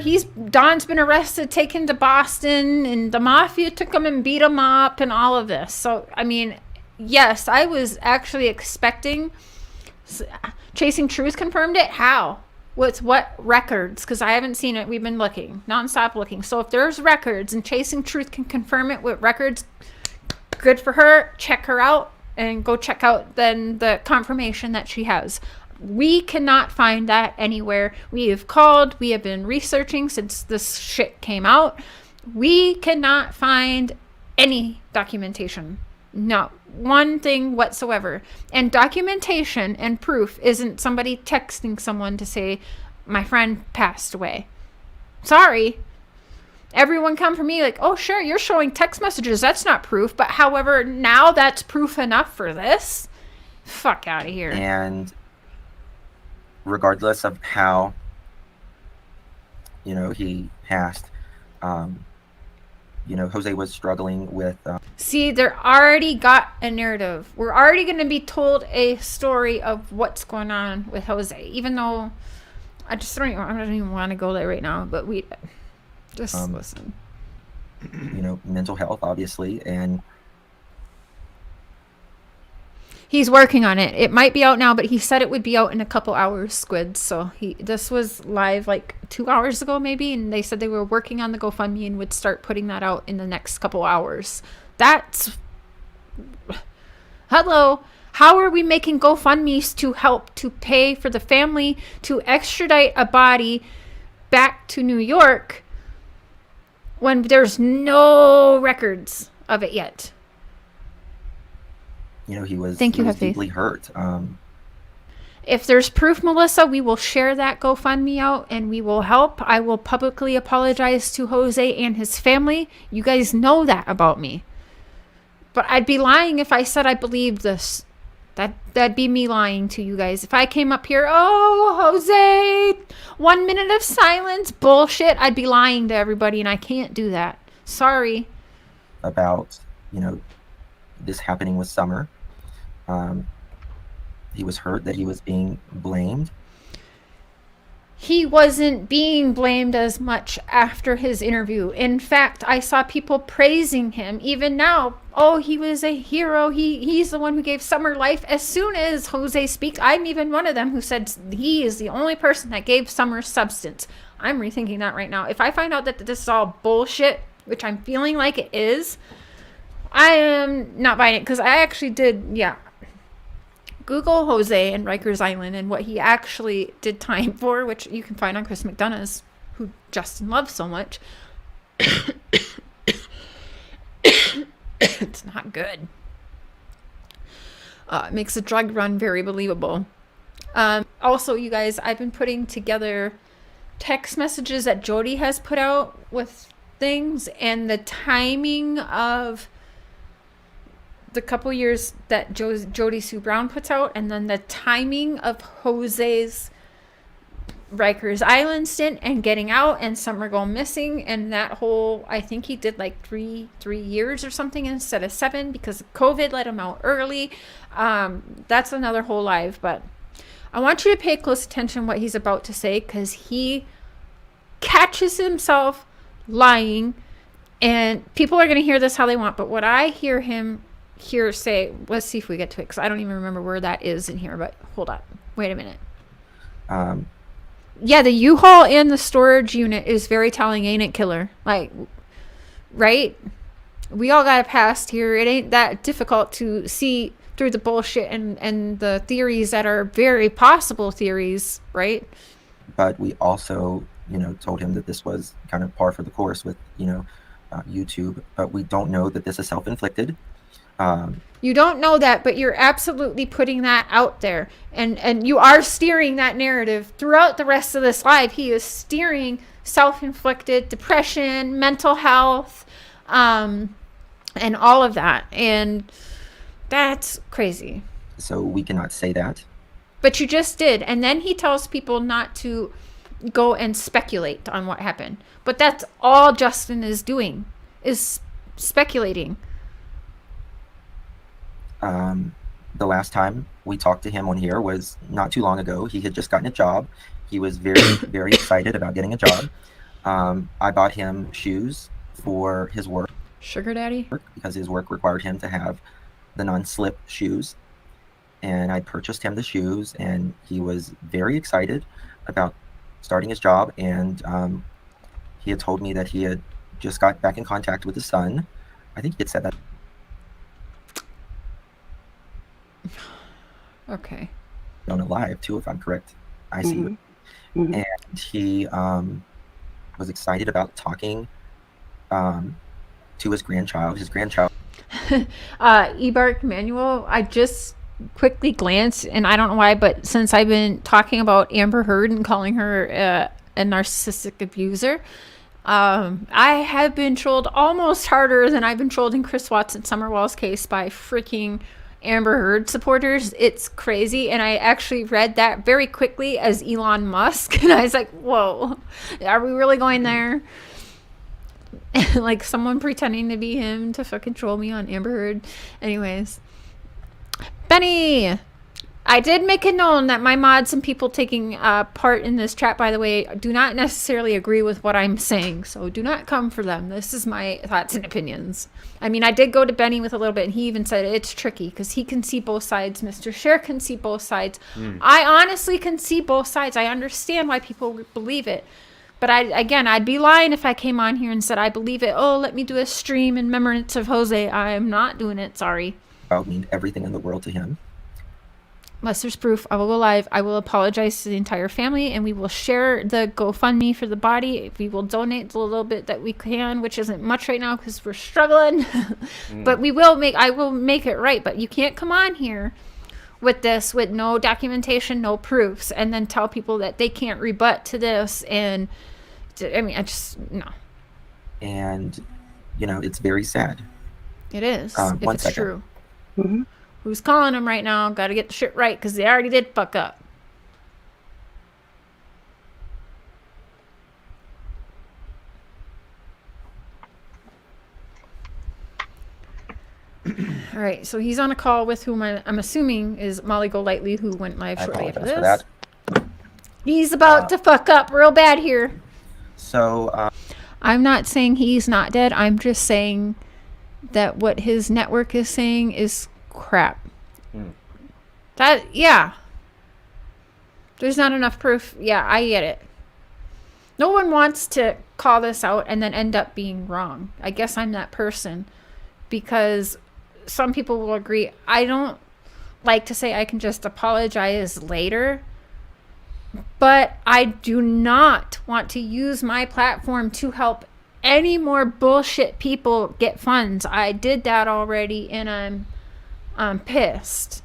Don's been arrested, taken to Boston, and the mafia took him and beat him up and all of this. So, I mean, yes, I was actually expecting. Chasing Truth confirmed it. How? What records? Because I haven't seen it. We've been looking, nonstop looking. So if there's records and Chasing Truth can confirm it with records, good for her. Check her out and go check out then the confirmation that she has. We cannot find that anywhere. We have called, we have been researching since this shit came out. We cannot find any documentation. Not one thing whatsoever. And documentation and proof isn't somebody texting someone to say, my friend passed away. Sorry. Everyone come for me like, oh, sure, you're showing text messages. That's not proof. But however, now that's proof enough for this? Fuck out of here. And regardless of how, he passed, Jose was struggling with. See, they're already got a narrative. We're already going to be told a story of what's going on with Jose, even though I don't even want to go there right now, but we just listen. Mental health, obviously, and he's working on it. It might be out now, but he said it would be out in a couple hours, Squid. So this was live like 2 hours ago, maybe, and they said they were working on the GoFundMe and would start putting that out in the next couple hours. That's hello. How are we making GoFundMes to help to pay for the family to extradite a body back to New York when there's no records of it yet? He was, Thank you, he was Hafiz. deeply hurt. If there's proof, Melissa, we will share that GoFundMe out and we will help. I will publicly apologize to Jose and his family. You guys know that about me. But I'd be lying if I said I believed this. That'd be me lying to you guys. If I came up here, oh, Jose, 1 minute of silence, bullshit, I'd be lying to everybody, and I can't do that. Sorry. About, this happening with Summer. He was hurt that he was being blamed. He wasn't being blamed as much after his interview. In fact, I saw people praising him even now. Oh, he was a hero. He's the one who gave Summer life. As soon as Jose speaks, I'm even one of them who said he is the only person that gave Summer substance. I'm rethinking that right now. If I find out that this is all bullshit, which I'm feeling like it is, I am not buying it, because I actually did, Google Jose and Rikers Island and what he actually did time for, which you can find on Chris McDonough's, who Justin loves so much. It's not good. It makes the drug run very believable. Also, you guys, I've been putting together text messages that Jody has put out with things, and the timing of the couple years that Jody Sue Brown puts out, and then the timing of Jose's Rikers Island stint and getting out and Summer going missing, and that whole, I think he did like three years or something instead of 7 because COVID let him out early. That's another whole live, but I want you to pay close attention to what he's about to say, because he catches himself lying, and people are going to hear this how they want, but what I hear him say, let's see if we get to it, because I don't even remember where that is in here, but hold on, wait a minute. Yeah, the U-Haul and the storage unit is very telling, ain't it, killer? Like, right? We all got a past here. It ain't that difficult to see through the bullshit and the theories that are very possible theories, right? But we also, told him that this was kind of par for the course with, YouTube, but we don't know that this is self-inflicted. You don't know that, but you're absolutely putting that out there. And you are steering that narrative throughout the rest of this live. He is steering self-inflicted depression, mental health, and all of that. And that's crazy. So we cannot say that. But you just did. And then he tells people not to go and speculate on what happened. But that's all Justin is doing, is speculating. The last time we talked to him on here was not too long ago. He had just gotten a job. He was very, very excited about getting a job. I bought him shoes for his work. Sugar daddy? Because his work required him to have the non-slip shoes. And I purchased him the shoes, and he was very excited about starting his job. And he had told me that he had just got back in contact with his son. I think he had said that. Okay. on alive too, if I'm correct. I see. Mm-hmm. Mm-hmm. And he was excited about talking to his grandchild. His grandchild. Ebark Manuel, I just quickly glanced, and I don't know why, but since I've been talking about Amber Heard and calling her a narcissistic abuser, I have been trolled almost harder than I've been trolled in Chris Watson Summerwell's case by freaking Amber Heard supporters. It's crazy. And I actually read that very quickly as Elon Musk, and I was like, whoa, are we really going there? Like someone pretending to be him to fucking troll me on Amber Heard. Anyways, Benny, I did make it known that my mods and people taking part in this chat, by the way, do not necessarily agree with what I'm saying, so do not come for them. This is my thoughts and opinions. I mean, I did go to Benny with a little bit, and he even said it's tricky because he can see both sides. Mr. Cher can see both sides. I honestly can see both sides. I understand why people believe it. But I'd be lying if I came on here and said I believe it. Oh, let me do a stream in remembrance of Jose. I am not doing it. Sorry. Child mean everything in the world to him. Unless there's proof, I will go live. I will apologize to the entire family, and we will share the GoFundMe for the body. We will donate the little bit that we can, which isn't much right now because we're struggling. But I will make it right. But you can't come on here with this with no documentation, no proofs, and then tell people that they can't rebut to this. And I mean, I just no. And it's very sad. It is if one it's second. true. Mm-hmm. Who's calling them right now? Got to get the shit right because they already did fuck up. All right, so he's on a call with whom I'm assuming is Molly Golightly, who went live I shortly after apologize for this. that. He's about to fuck up real bad here. So I'm not saying he's not dead. I'm just saying that what his network is saying is crap. Yeah. There's not enough proof. Yeah, I get it. No one wants to call this out and then end up being wrong. I guess I'm that person because some people will agree. I don't like to say I can just apologize later, but I do not want to use my platform to help any more bullshit people get funds. I did that already, and I'm pissed.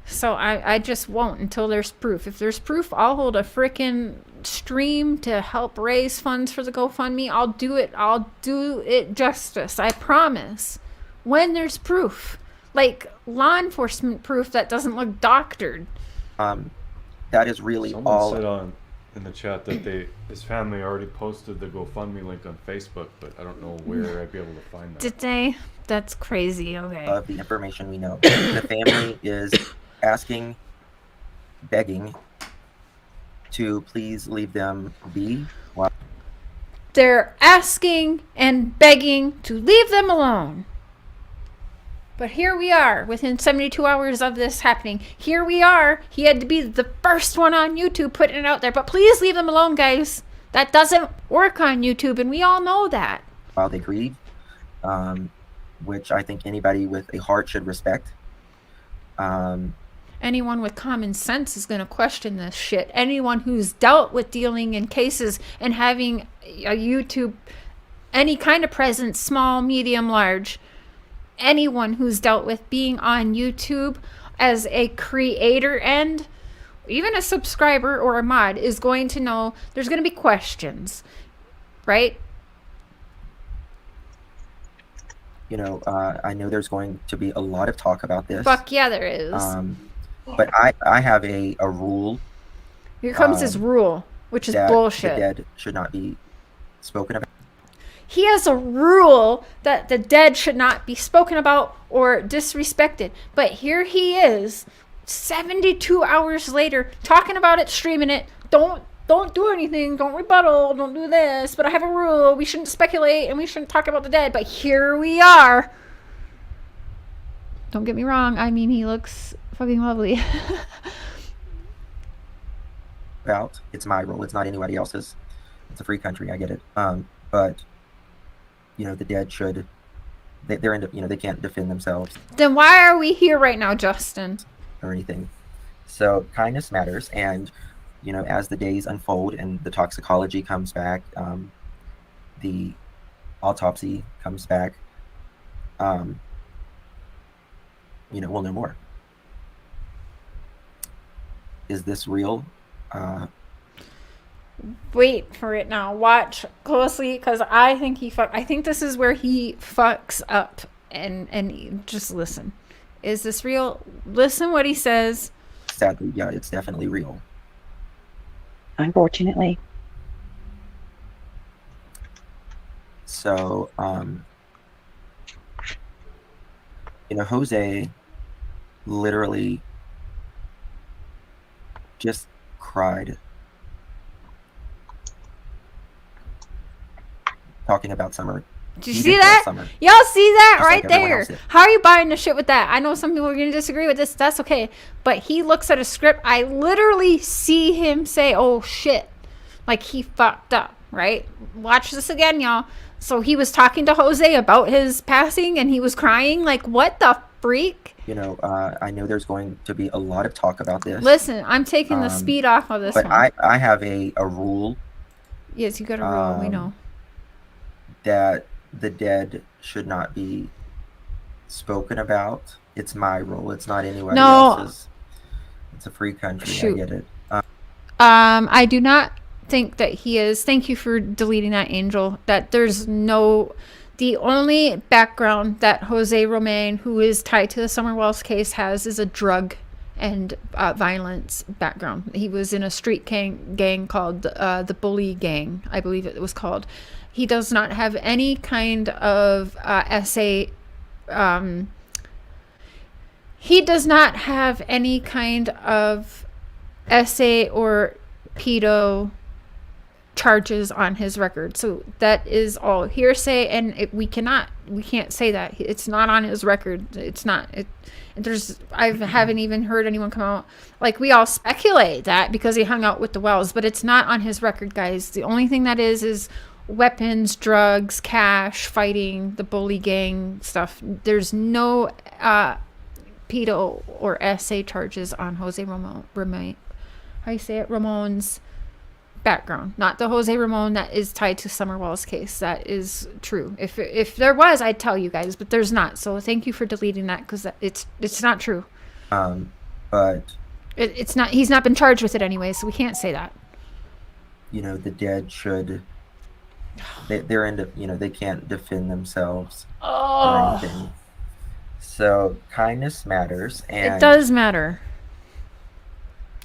So I just won't until there's proof. If there's proof, I'll hold a frickin' stream to help raise funds for the GoFundMe. I'll do it. I'll do it justice. I promise. When there's proof. Like law enforcement proof that doesn't look doctored. That is really Someone all. said in the chat that his family already posted the GoFundMe link on Facebook, but I don't know where I'd be able to find that. Did they? That's crazy. Okay. Of the information we know. The family is asking, begging to please leave them be. While They're asking and begging to leave them alone. But here we are, within 72 hours of this happening. Here we are. He had to be the first one on YouTube putting it out there. But please leave them alone, guys. That doesn't work on YouTube, and we all know that. while they grieve, which I think anybody with a heart should respect. Anyone with common sense is going to question this shit. Anyone who's dealt with dealing in cases and having a YouTube, any kind of presence, small, medium, large, anyone who's dealt with being on YouTube as a creator and even a subscriber or a mod is going to know there's going to be questions, right? You know, I know there's going to be a lot of talk about this. Fuck yeah, there is. But I have a rule. Here comes his rule, which is that bullshit. The dead should not be spoken about. He has a rule that the dead should not be spoken about or disrespected. But here he is, 72 hours later, talking about it, streaming it. Don't do anything. Don't rebuttal. Don't do this. But I have a rule. We shouldn't speculate and we shouldn't talk about the dead. But here we are. Don't get me wrong. I mean, he looks fucking lovely. About it's my rule. It's not anybody else's. It's a free country. I get it. But you know, the dead should. They're in. You know, they can't defend themselves Then why are we here right now, Justin? or anything. So kindness matters, and as the days unfold and the toxicology comes back, the autopsy comes back, we'll know more. Is this real? Wait for it now. Watch closely, because I think I think this is where he fucks up. And just listen. Is this real? Listen what he says. Sadly, yeah, it's definitely real. Unfortunately. So, Jose literally just cried talking about Summer. Did you see that? Y'all see that right there? How are you buying the shit with that? I know some people are going to disagree with this. That's okay. But he looks at a script. I literally see him say, oh, shit. Like, he fucked up, right? Watch this again, y'all. So he was talking to Jose about his passing, and he was crying. Like, what the freak? I know there's going to be a lot of talk about this. Listen, I'm taking the speed off of this but one. I have a rule. Yes, you got a rule. We know. That the dead should not be spoken about. It's my rule. It's not anybody else's. It's a free country. Shoot. I get it. I do not think that he is. Thank you for deleting that, Angel. That there's no. The only background that Jose Romain, who is tied to the Summer Wells case, has is a drug and violence background. He was in a street gang called the Bully Gang, I believe it was called. He does not have any kind of essay. He does not have any kind of essay or pedo charges on his record. So that is all hearsay, and we can't say that. It's not on his record. It's not. I haven't even heard anyone come out. Like, we all speculate that because he hung out with the Wells, but it's not on his record, guys. The only thing that is weapons, drugs, cash, fighting, the Bully Gang stuff. There's no pedo or essay charges on Jose Ramon. How you say it? Ramon's background, not the Jose Ramon that is tied to Summer Wells case. That is true. If there was, I'd tell you guys, but there's not. So thank you for deleting that, because it's not true. But it's not. He's not been charged with it anyway, so we can't say that. The dead should. They're into. They can't defend themselves or anything. So kindness matters, and it does matter.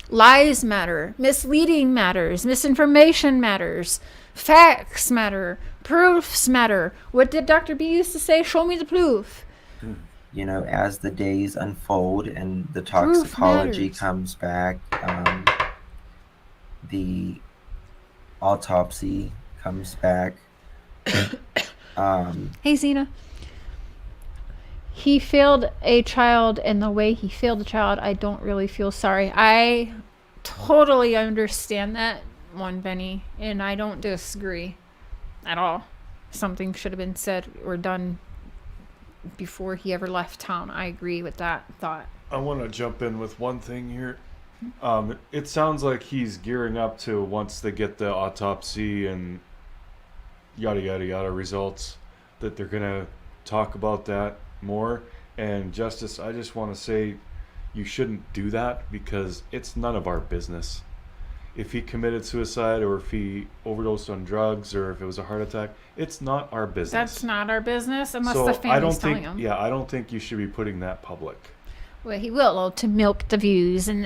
Lies matter. Misleading matters. Misinformation matters. Facts matter. Proofs matter. What did Dr. B used to say? Show me the proof. As the days unfold and the toxicology comes back, the autopsy comes back. Hey, Zena. He failed a child, and the way he failed a child, I don't really feel sorry. I totally understand that one, Benny, and I don't disagree at all. Something should have been said or done before he ever left town. I agree with that thought. I want to jump in with one thing here. It sounds like he's gearing up to, once they get the autopsy and yada yada yada results, that they're gonna talk about that more. And Justice, I just want to say, you shouldn't do that, because it's none of our business. If he committed suicide, or if he overdosed on drugs, or if it was a heart attack, it's not our business. That's not our business, unless the family's telling him. Yeah, I don't think you should be putting that public. Well, he will, to milk the views and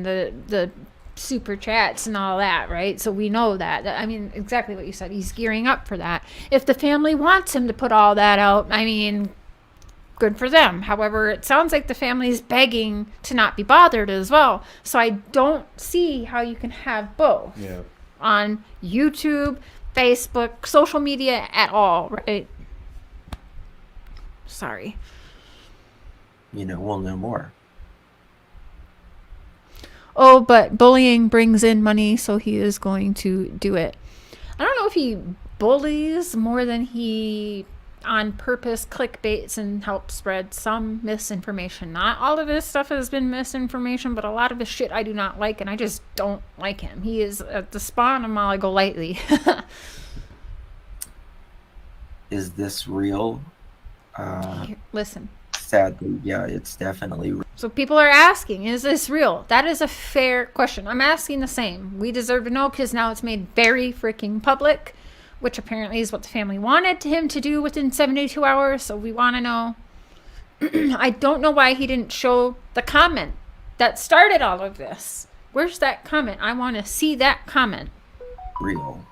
the super chats and all that, right? So we know that. I mean, exactly what you said. He's gearing up for that. If the family wants him to put all that out, I mean, good for them. However, it sounds like the family's begging to not be bothered as well. So I don't see how you can have both on YouTube, Facebook, social media at all, right? Sorry. We'll know more. Oh, but bullying brings in money, so he is going to do it. I don't know if he bullies more than he on purpose clickbaits and help spread some misinformation. Not all of his stuff has been misinformation, but a lot of his shit I do not like, and I just don't like him. He is at the spawn of Molly Golightly. Is this real? Here, listen. Sadly, yeah, it's definitely real. So people are asking, is this real? That is a fair question. I'm asking the same. We deserve to know because now it's made very freaking public, which apparently is what the family wanted him to do within 72 hours. So we want to know. I don't know why he didn't show the comment that started all of this. Where's that comment? I want to see that comment. Real.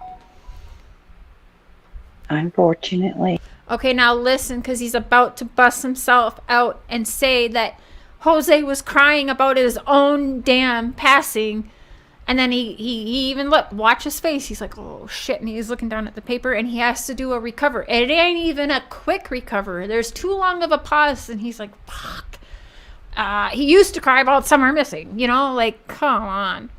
Unfortunately. Okay, now listen, because he's about to bust himself out and say that Jose was crying about his own damn passing. And then he even watch his face. He's like, oh shit. And he's looking down at the paper and he has to do a recover. And it ain't even a quick recover. There's too long of a pause. And he's like, fuck. He used to cry about summer missing, you know, like, come on.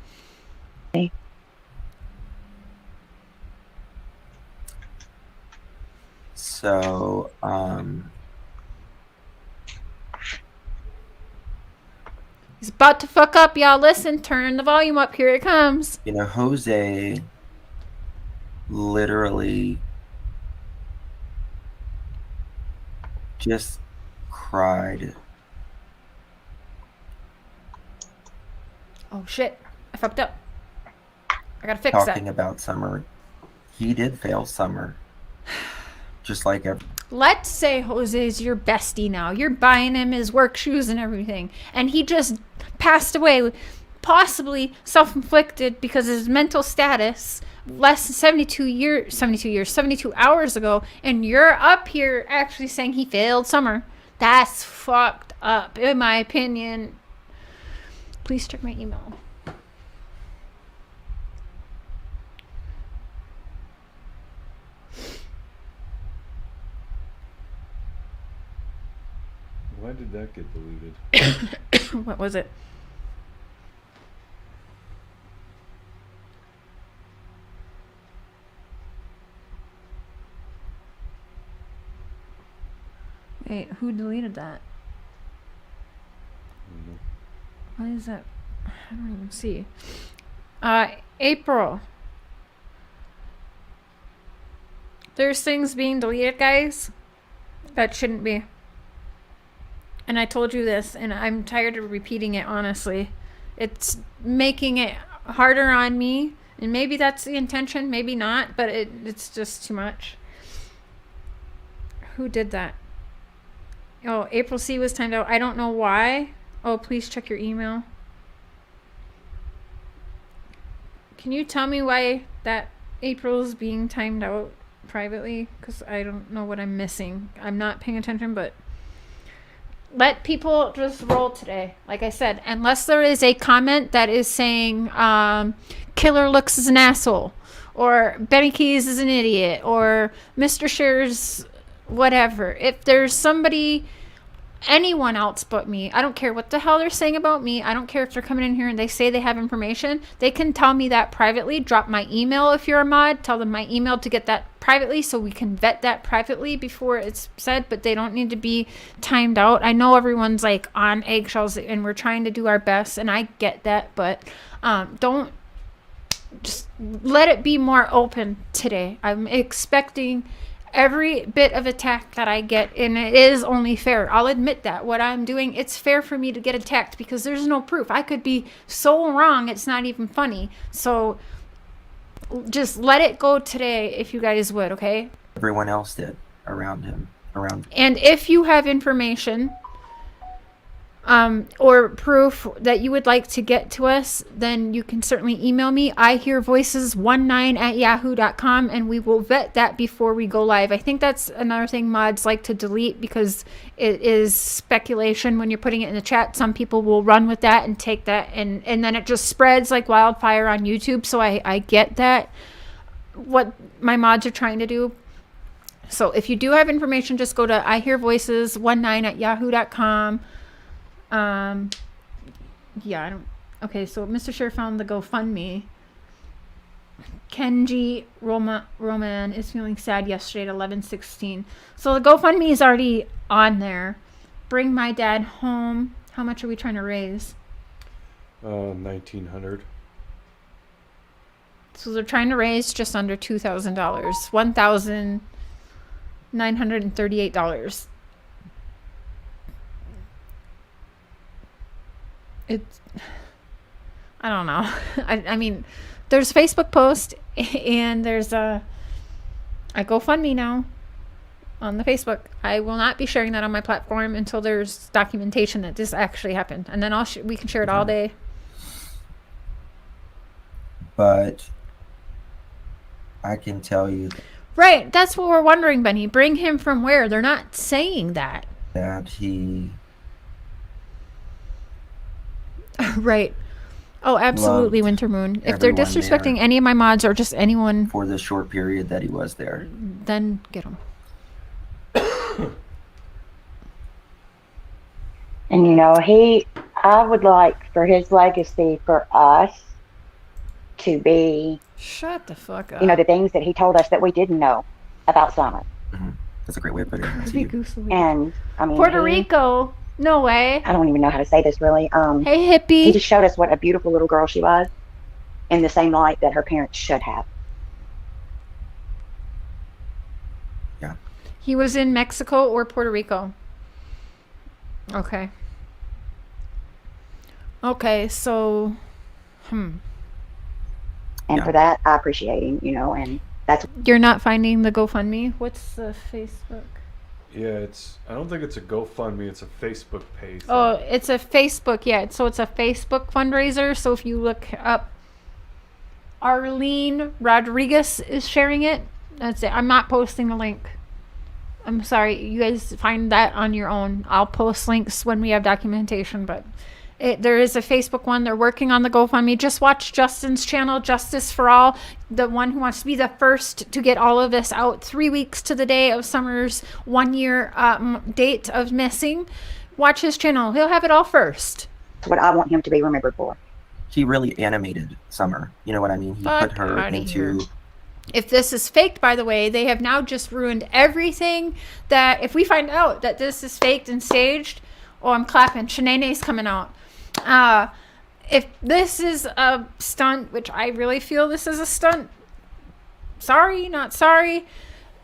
So, He's about to fuck up, y'all. Listen, turn the volume up. Here it comes. you know, Jose literally just cried. Oh shit. I fucked up. I gotta fix Talking that. about summer. He did fail summer. Just like every. Let's say Jose's your bestie now. You're buying him his work shoes and everything. And he just passed away, possibly self-inflicted because of his mental status less than 72 hours ago. And you're up here actually saying he failed summer. That's fucked up, in my opinion. Please check my email. Why did that get deleted? What was it? Wait, who deleted that? Why is that? I don't even see. April. There's things being deleted, guys, that shouldn't be. And I told you this, and I'm tired of repeating it, honestly. It's making it harder on me, and maybe that's the intention, maybe not, but it's just too much. Who did that? Oh, April C was timed out. I don't know why. Oh, please check your email. Can you tell me why that April's being timed out privately? Because I don't know what I'm missing. I'm not paying attention, but let people just roll today. Like I said, unless there is a comment that is saying Killer looks as an asshole, or Benny Keys is an idiot, or Mr. Chers, whatever. If there's somebody, anyone else but me, I don't care what the hell they're saying about me. I don't care if they're coming in here and they say they have information. They can tell me that privately. Drop my email if you're a mod. Tell them my email to get that privately so we can vet that privately before it's said, but they don't need to be timed out. I know everyone's like on eggshells and we're trying to do our best, and I get that, but don't just let it be more open today. I'm expecting every bit of attack that I get, and it is only fair. I'll admit that. What I'm doing, it's fair for me to get attacked because there's no proof. I could be so wrong, it's not even funny. So just let it go today if you guys would, okay? Everyone else did around him. And if you have information or proof that you would like to get to us, then you can certainly email me, ihearvoices19@yahoo.com, and we will vet that before we go live. I think that's another thing mods like to delete because it is speculation when you're putting it in the chat. Some people will run with that and take that, and then it just spreads like wildfire on YouTube. So I get that, what my mods are trying to do. So if you do have information, just go to ihearvoices19@yahoo.com. Yeah, I don't. Okay, so Mr. Cher found the GoFundMe. Kenji Roman is feeling sad yesterday at 11:16. So the GoFundMe is already on there. Bring my dad home. How much are we trying to raise? 1,900. So they're trying to raise just under $2,000. $1,938. It's, I don't know. I mean, there's a Facebook post and there's a GoFundMe now on the Facebook. I will not be sharing that on my platform until there's documentation that this actually happened, and then we can share it all day. But I can tell you Right, that's what we're wondering, Benny. Bring him from where? They're not saying that. that he Right. Oh, absolutely, loved Winter Moon. If they're everyone disrespecting there. any of my mods or just anyone, for the short period that he was there. then get them. And I would like for his legacy for us to be, Shut the fuck up. the things that he told us that we didn't know about Summer. That's a great way of putting it. To Be you. goosey. And I mean, Puerto Rico. No way. I don't even know how to say this really. Hey, He hippie. just showed us what a beautiful little girl she was, in the same light that her parents should have. He was in Mexico or Puerto Rico. Okay. Okay, so, And Yeah. for that, I appreciate him. And that's you're not finding the GoFundMe? What's the Facebook? Yeah, I don't think it's a GoFundMe. It's a Facebook page. Oh, it's a Facebook. Yeah, so it's a Facebook fundraiser. So if you look up, Arlene Rodriguez is sharing it. That's it. I'm not posting the link. I'm sorry. You guys find that on your own. I'll post links when we have documentation, but there is a Facebook one. They're working on the GoFundMe. Just watch Justin's channel, Justice for All, the one who wants to be the first to get all of this out 3 weeks to the day of Summer's 1 year date of missing. Watch his channel. He'll have it all first. what I want him to be remembered for. He really animated Summer. You know what I mean? He Fuck put her outta into. here. If this is faked, by the way, they have now just ruined everything. That if we find out that this is faked and staged, oh, I'm clapping. Shanae's coming out. If this is a stunt, which I really feel this is a stunt, sorry, not sorry.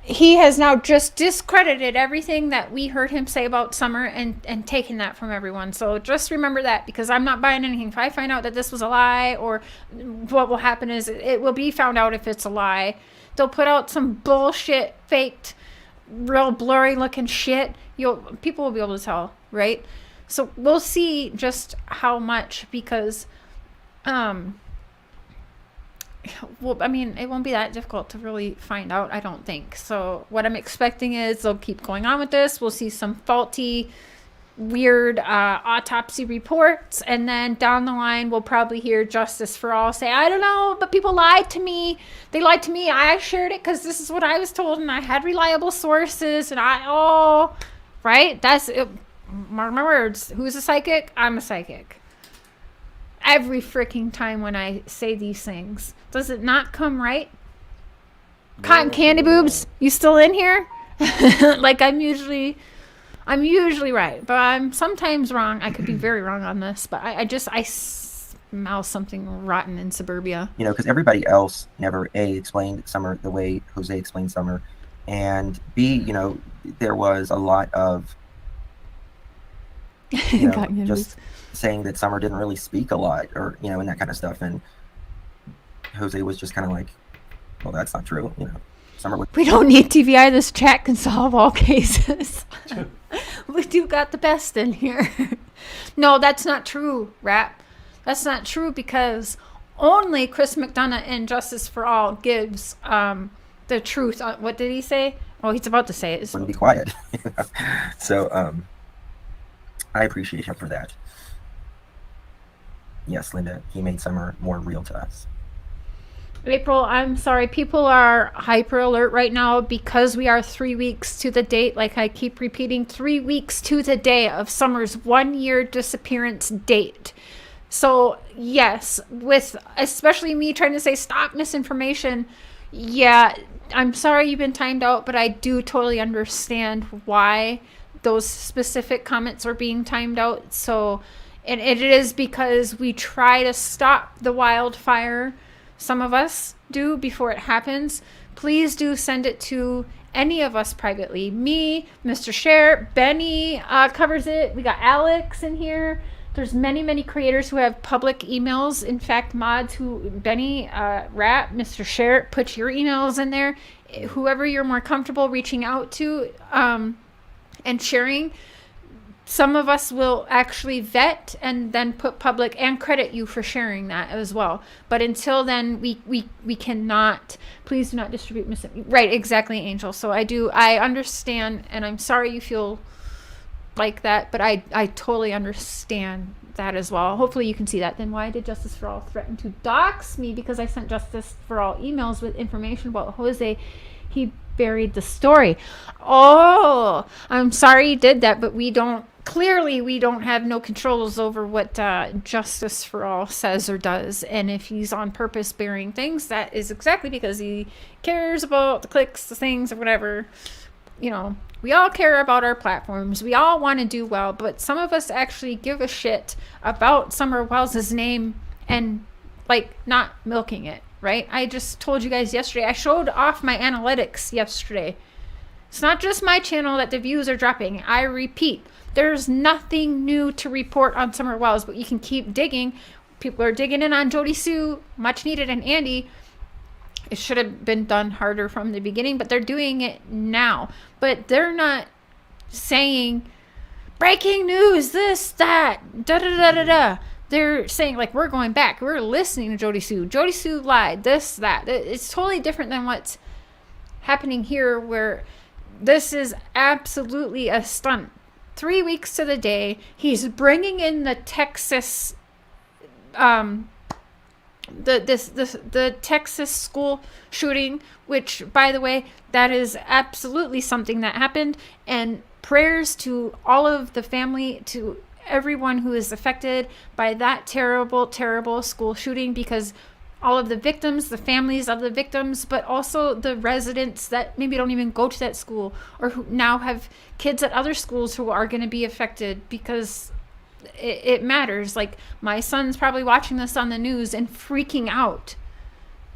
He has now just discredited everything that we heard him say about Summer and taken that from everyone. So just remember that, because I'm not buying anything. If I find out that this was a lie, or what will happen is it will be found out if it's a lie. They'll put out some bullshit, faked, real blurry looking shit. People will be able to tell, right? So we'll see just how much, because well, I mean, it won't be that difficult to really find out, I don't think. So what I'm expecting is they'll keep going on with this. We'll see some faulty, weird autopsy reports, and then down the line we'll probably hear Justice for All say, I don't know, but people lied to me. They lied to me. I shared it because this is what I was told, and I had reliable sources, and right? That's it. Mark my words. Who's a psychic? I'm a psychic. Every freaking time when I say these things. Does it not come right? Cotton candy boobs, you still in here? Like I'm usually right, but I'm sometimes wrong. I could be very wrong on this, but I smell something rotten in suburbia. Because everybody else never A, explained Summer the way Jose explained Summer, and B, there was a lot of just saying that Summer didn't really speak a lot, or and that kind of stuff, and Jose was just kind of like, well, that's not true. Summer was. We don't need TVI. This chat can solve all cases. We do got the best in here. No, that's not true, Rap. That's not true, because only Chris McDonough in Justice for All gives the truth. What did he say? Oh, he's about to say it. Wouldn't be quiet. So I appreciate him for that. Yes, Linda, he made Summer more real to us. April, I'm sorry. People are hyper alert right now because we are 3 weeks to the date. Like I keep repeating, 3 weeks to the day of Summer's 1 year disappearance date. So, yes, with especially me trying to say stop misinformation, yeah, I'm sorry you've been timed out, but I do totally understand why those specific comments are being timed out. So, and it is because we try to stop the wildfire. Some of us do before it happens. Please do send it to any of us privately. Me, Mr. Cher, Benny covers it. We got Alex in here. There's many creators who have public emails. In fact, mods who Benny, Rat, Mr. Cher, put your emails in there. Whoever you're more comfortable reaching out to and sharing. Some of us will actually vet and then put public and credit you for sharing that as well. But until then, we cannot. Please do not distribute right, exactly, Angel. So I understand, and I'm sorry you feel like that, but I totally understand that as well. Hopefully you can see that. Then why did Justice for All threaten to dox me because I sent Justice for All emails with information about Jose? He buried the story. Oh, I'm sorry you did that, but we don't have no controls over what Justice for All says or does. And if he's on purpose burying things, that is exactly because he cares about the clicks, the things, or whatever. You know, we all care about our platforms. We all want to do well, but some of us actually give a shit about Summer Wells' name and, like, not milking it, right? I just told you guys yesterday. I showed off my analytics yesterday. It's not just my channel that the views are dropping. I repeat, there's nothing new to report on Summer Wells, but you can keep digging. People are digging in on Jody Sue, much needed, and Andy. It should have been done harder from the beginning, but they're doing it now. But they're not saying, breaking news, this, that, da-da-da-da-da. They're saying, like, we're going back. We're listening to Jody Sue. Jody Sue lied, this, that. It's totally different than what's happening here, where this is absolutely a stunt. 3 weeks to the day, he's bringing in the Texas the Texas school shooting, which, by the way, that is absolutely something that happened, and prayers to all of the family, to everyone who is affected by that terrible school shooting, because all of the victims, the families of the victims, but also the residents that maybe don't even go to that school or who now have kids at other schools who are going to be affected, because it matters. Like, my son's probably watching this on the news and freaking out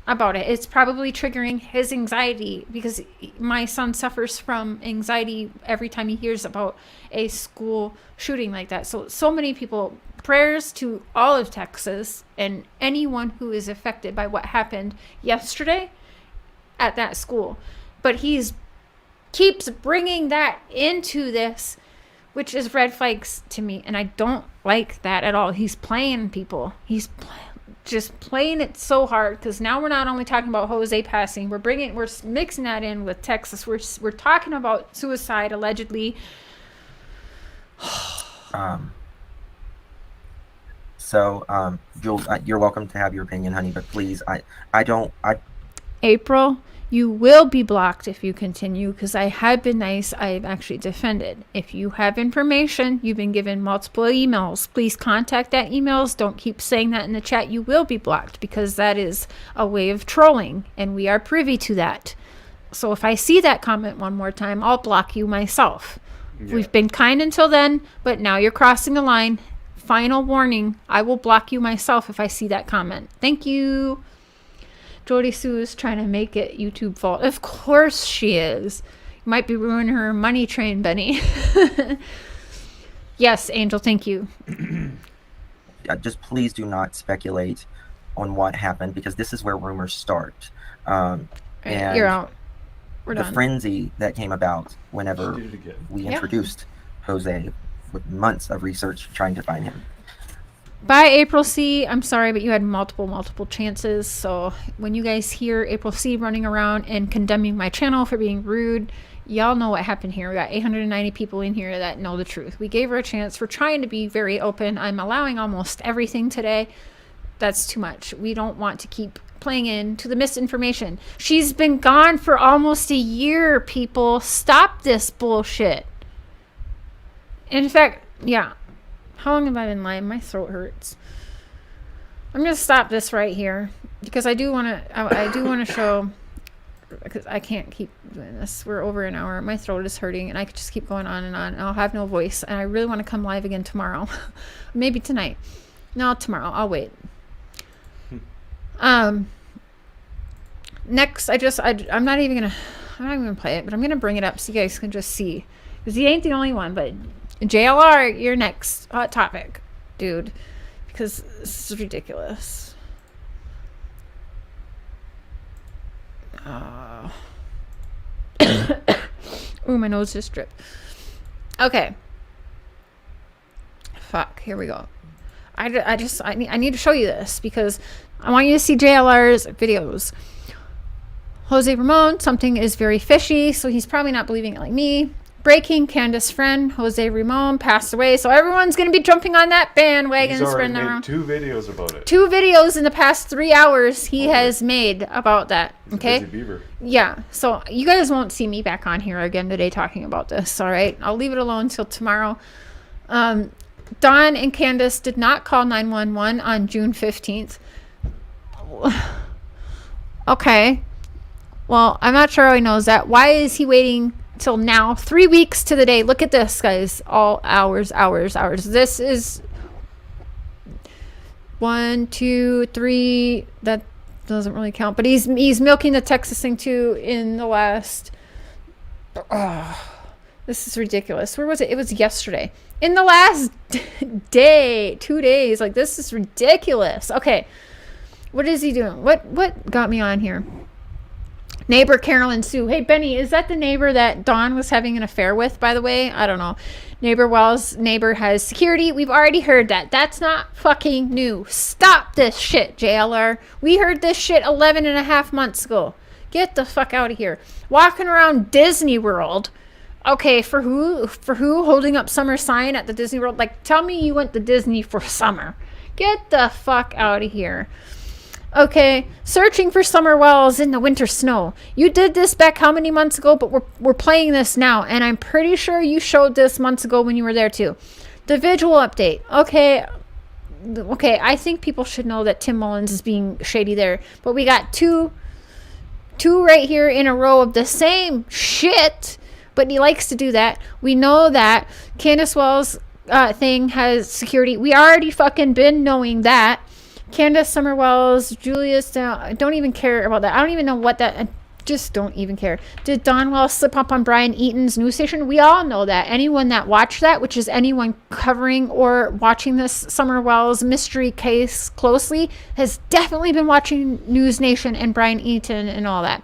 about it. It's probably triggering his anxiety, because my son suffers from anxiety every time he hears about a school shooting like that. So many people, prayers to all of Texas and anyone who is affected by what happened yesterday at that school. But he's keeps bringing that into this, which is red flags to me, and I don't like that at all. He's playing people. He's just playing it so hard, because now we're not only talking about Jose passing, we're mixing that in with Texas. We're talking about suicide allegedly. Jules, you're welcome to have your opinion, honey, but please, April, you will be blocked if you continue, because I have been nice. I've actually defended. If you have information, you've been given multiple emails, please contact that emails. Don't keep saying that in the chat. You will be blocked, because that is a way of trolling, and we are privy to that. So if I see that comment one more time, I'll block you myself. Yeah. We've been kind until then, but now you're crossing the line. Final warning, I will block you myself if I see that comment. Thank you. Jody Sue is trying to make it YouTube fault. Of course she is. You might be ruining her money train, Benny. Yes, Angel, thank you. Just please do not speculate on what happened, because this is where rumors start. And you're out. We're done. The frenzy that came about whenever we introduced Jose, with months of research trying to find him. Bye, April C. I'm sorry, but you had multiple chances. So when you guys hear April C running around and condemning my channel for being rude, y'all know what happened here. We got 890 people in here that know the truth. We gave her a chance. We're trying to be very open. I'm allowing almost everything today. That's too much. We don't want to keep playing into the misinformation. She's been gone for almost a year, people. Stop this bullshit. In fact, yeah. How long have I been lying? My throat hurts. I'm going to stop this right here because I do want to show, because I can't keep doing this. We're over an hour. My throat is hurting and I could just keep going on and on. And I'll have no voice. And I really want to come live again tomorrow. Maybe tonight. No, tomorrow. I'll wait. Next, I'm not even gonna play it, but I'm gonna bring it up so you guys can just see. Because he ain't the only one, but JLR, you're next. Hot topic, dude. Because this is ridiculous. Ooh, my nose just dripped. Okay. Fuck, here we go. I need to show you this because I want you to see JLR's videos. Jose Ramon, something is very fishy, so he's probably not believing it like me. Breaking, Candace's friend, Jose Ramon, passed away, so everyone's going to be jumping on that bandwagon. He's already made 2 videos about it. 2 videos in the past 3 hours he has made about that, okay? Busy beaver. Yeah, so you guys won't see me back on here again today talking about this, all right? I'll leave it alone until tomorrow. Don and Candace did not call 911 on June 15th. Okay. Well, I'm not sure how he knows that. Why is he waiting till now? 3 weeks to the day. Look at this, guys. All hours. This is 1, 2, 3. That doesn't really count. But he's milking the Texas thing too in the last... this is ridiculous. Where was it? It was yesterday. In the last day, 2 days. Like, this is ridiculous. Okay. What is he doing? What got me on here? Neighbor Carolyn Sue. Hey, Benny, is that the neighbor that Dawn was having an affair with, by the way? I don't know. Neighbor Wells' neighbor has security. We've already heard that. That's not fucking new. Stop this shit, JLR. We heard this shit 11 and a half months ago. Get the fuck out of here. Walking around Disney World. Okay, for who? Holding up summer sign at the Disney World? Like, tell me you went to Disney for summer. Get the fuck out of here. Okay, searching for summer wells in the winter snow. You did this back how many months ago? But we're playing this now, and I'm pretty sure you showed this months ago when you were there too. The visual update. Okay, I think people should know that Tim Mullins is being shady there. But we got two right here in a row of the same shit. But he likes to do that. We know that Candace Wells' thing has security. We already fucking been knowing that. Candace Summer Wells, Julius, I don't even care about that. I don't even know what that, I just don't even care. Did Don Wells slip up on Brian Eaton's news station? We all know that. Anyone that watched that, which is anyone covering or watching this Summer Wells mystery case closely, has definitely been watching News Nation and Brian Eaton and all that.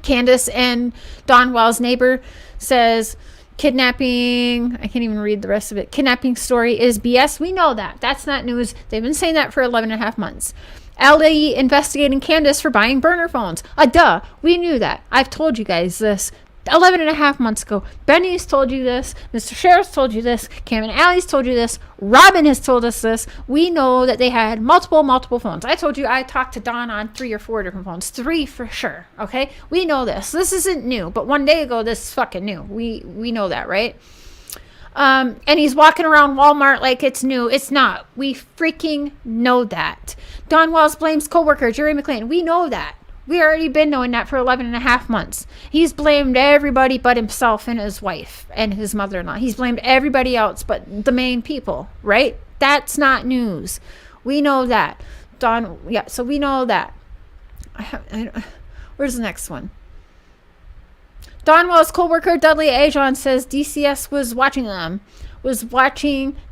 Candace and Don Wells' neighbor says kidnapping, I can't even read the rest of it. Kidnapping story is BS. We know that. That's not news. They've been saying that for 11 and a half months. LAE investigating Candace for buying burner phones. Duh. We knew that. I've told you guys this 11 and a half months ago. Benny's told you this. Mr. Sheriff's told you this. Cam and Allie's told you this. Robin has told us this. We know that they had multiple phones. I told you I talked to Don on 3 or 4 different phones. 3 for sure. Okay? We know this. This isn't new. But one day ago, this is fucking new. We know that, right? And he's walking around Walmart like it's new. It's not. We freaking know that. Don Wells blames coworker Jerry McLean. We know that. We already been knowing that for 11 and a half months. He's blamed everybody but himself and his wife and his mother-in-law. He's blamed everybody else but the main people, right? That's not news. We know that. So we know that. Where's the next one? Don Wells' co-worker Dudley Ajon says DCS was watching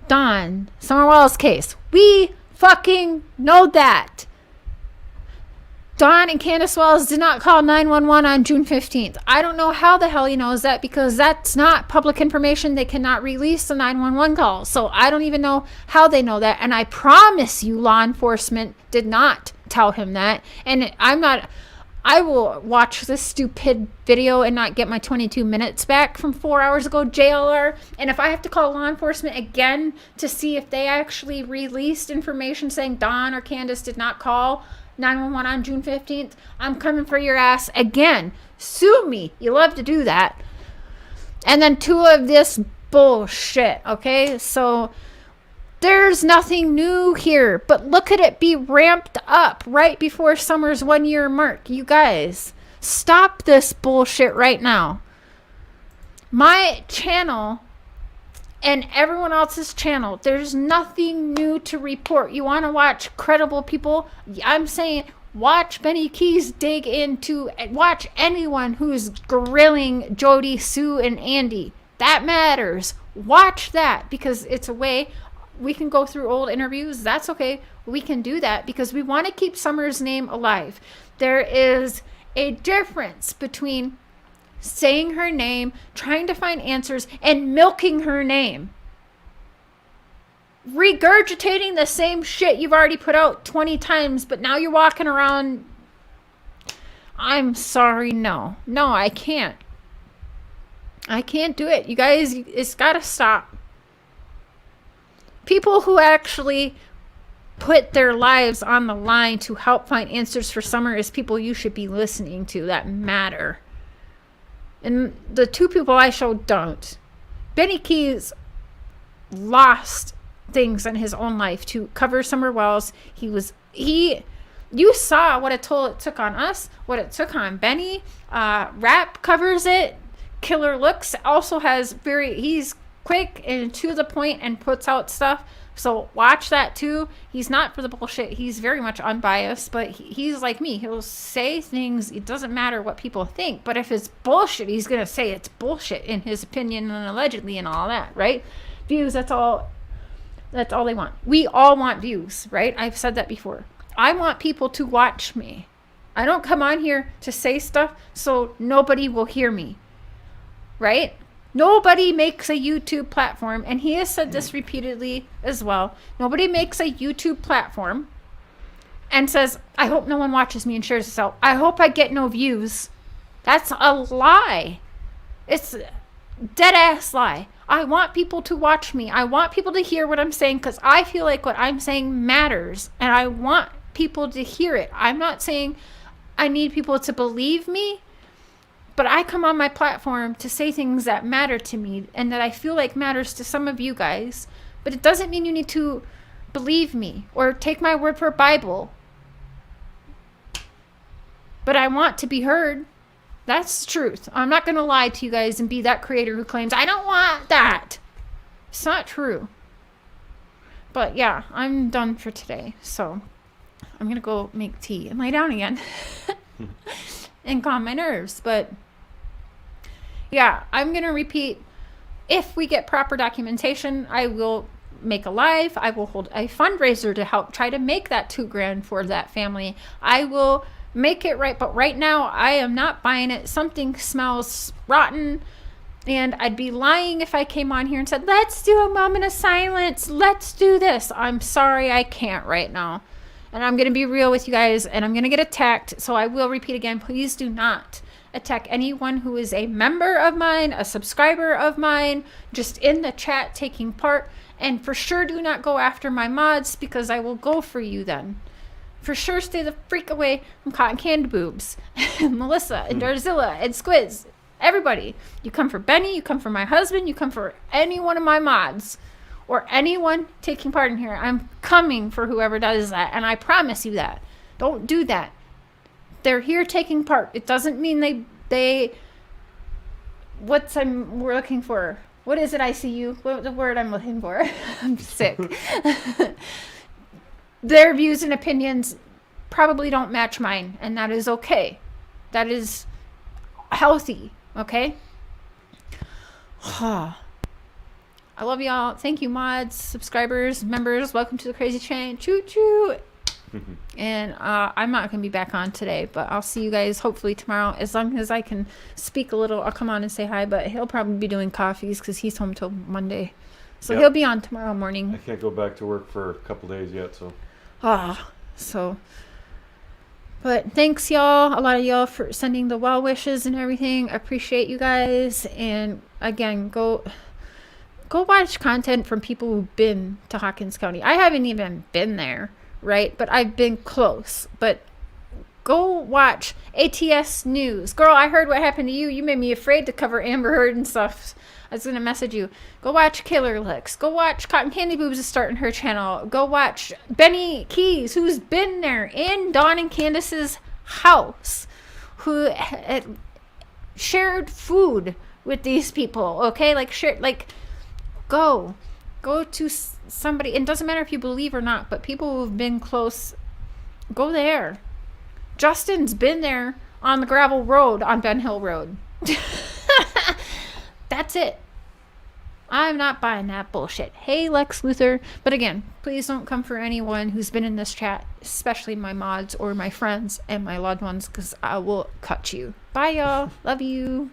Don Summer Wells' case. We fucking know that. Don and Candace Wells did not call 911 on June 15th. I don't know how the hell he knows that because that's not public information. They cannot release the 911 call. So I don't even know how they know that. And I promise you law enforcement did not tell him that. And I will watch this stupid video and not get my 22 minutes back from 4 hours ago, JLR. And if I have to call law enforcement again to see if they actually released information saying Don or Candace did not call 911 on June 15th, I'm coming for your ass again. Sue me. You love to do that. And then 2 of this bullshit, okay? So There's nothing new here, but look at it be ramped up right before summer's 1 year mark. You guys, stop this bullshit right now. My channel and everyone else's channel, there's nothing new to report. You want to watch credible people? I'm saying watch Benny Keys dig into, watch anyone who's grilling Jody, Sue, and Andy. That matters. Watch that, because it's a way we can go through old interviews. That's okay. We can do that because we want to keep Summer's name alive. There is a difference between saying her name, trying to find answers, and milking her name. Regurgitating the same shit you've already put out 20 times, but now you're walking around. I'm sorry, no. No, I can't. I can't do it. You guys, it's got to stop. People who actually put their lives on the line to help find answers for Summer is people you should be listening to that matter. And the two people I showed don't. Benny Keys lost things in his own life to cover Summer Wells. You saw what it took on us, what it took on Benny. Rap covers it. Killer Looks also has he's quick and to the point and puts out stuff. So watch that too. He's not for the bullshit. He's very much unbiased, but he's like me. He'll say things. It doesn't matter what people think, but if it's bullshit, he's going to say it's bullshit in his opinion and allegedly and all that, right? Views, that's all they want. We all want views, right? I've said that before. I want people to watch me. I don't come on here to say stuff so nobody will hear me, right? Nobody makes a YouTube platform, and he has said this repeatedly as well. Nobody makes a YouTube platform and says, I hope no one watches me and shares this out. I hope I get no views. That's a lie. It's a dead-ass lie. I want people to watch me. I want people to hear what I'm saying because I feel like what I'm saying matters, and I want people to hear it. I'm not saying I need people to believe me, but I come on my platform to say things that matter to me and that I feel like matters to some of you guys. But it doesn't mean you need to believe me or take my word for a Bible. But I want to be heard. That's the truth. I'm not going to lie to you guys and be that creator who claims, I don't want that. It's not true. But yeah, I'm done for today. So I'm going to go make tea and lay down again and calm my nerves. But yeah, I'm going to repeat, if we get proper documentation, I will make a live. I will hold a fundraiser to help try to make that $2,000 for that family. I will make it right. But right now, I am not buying it. Something smells rotten. And I'd be lying if I came on here and said, let's do a moment of silence. Let's do this. I'm sorry, I can't right now. And I'm going to be real with you guys, and I'm going to get attacked. So I will repeat again, please do not attack anyone who is a member of mine, a subscriber of mine, just in the chat taking part. And for sure, do not go after my mods, because I will go for you then. For sure, stay the freak away from Cotton Candy Boobs, and Melissa, and Darzilla, and Squids. Everybody. You come for Benny, you come for my husband, you come for any one of my mods, or anyone taking part in here. I'm coming for whoever does that, and I promise you that. Don't do that. They're here taking part. It doesn't mean they we're looking for. What is it, ICU? What the word I'm looking for? I'm sick. Their views and opinions probably don't match mine, and that is okay. That is healthy, okay? I love y'all. Thank you, mods, subscribers, members. Welcome to the Crazy Chain. Choo choo. And I'm not going to be back on today, but I'll see you guys hopefully tomorrow. As long as I can speak a little, I'll come on and say hi. But he'll probably be doing coffees because he's home till Monday. So he'll be on tomorrow morning. I can't go back to work for a couple days yet, so. But thanks, y'all. A lot of y'all for sending the well wishes and everything. I appreciate you guys. And again, go watch content from people who've been to Hawkins County. I haven't even been there, right? But I've been close. But Go watch ATS News. Girl, I heard what happened to you. You made me afraid to cover Amber Heard and stuff. I was going to message you. Go watch Killer Licks. Go watch Cotton Candy Boobs is starting her channel. Go watch Benny Keys, who's been there in Dawn and Candace's house, who shared food with these people, okay? Go to somebody. It doesn't matter if you believe or not, but people who've been close, go there. Justin's been there on the gravel road on Ben Hill Road. That's it. I'm not buying that bullshit. Hey, Lex Luthor. But again, please don't come for anyone who's been in this chat, especially my mods or my friends and my loved ones, because I will cut you. Bye, y'all. Love you.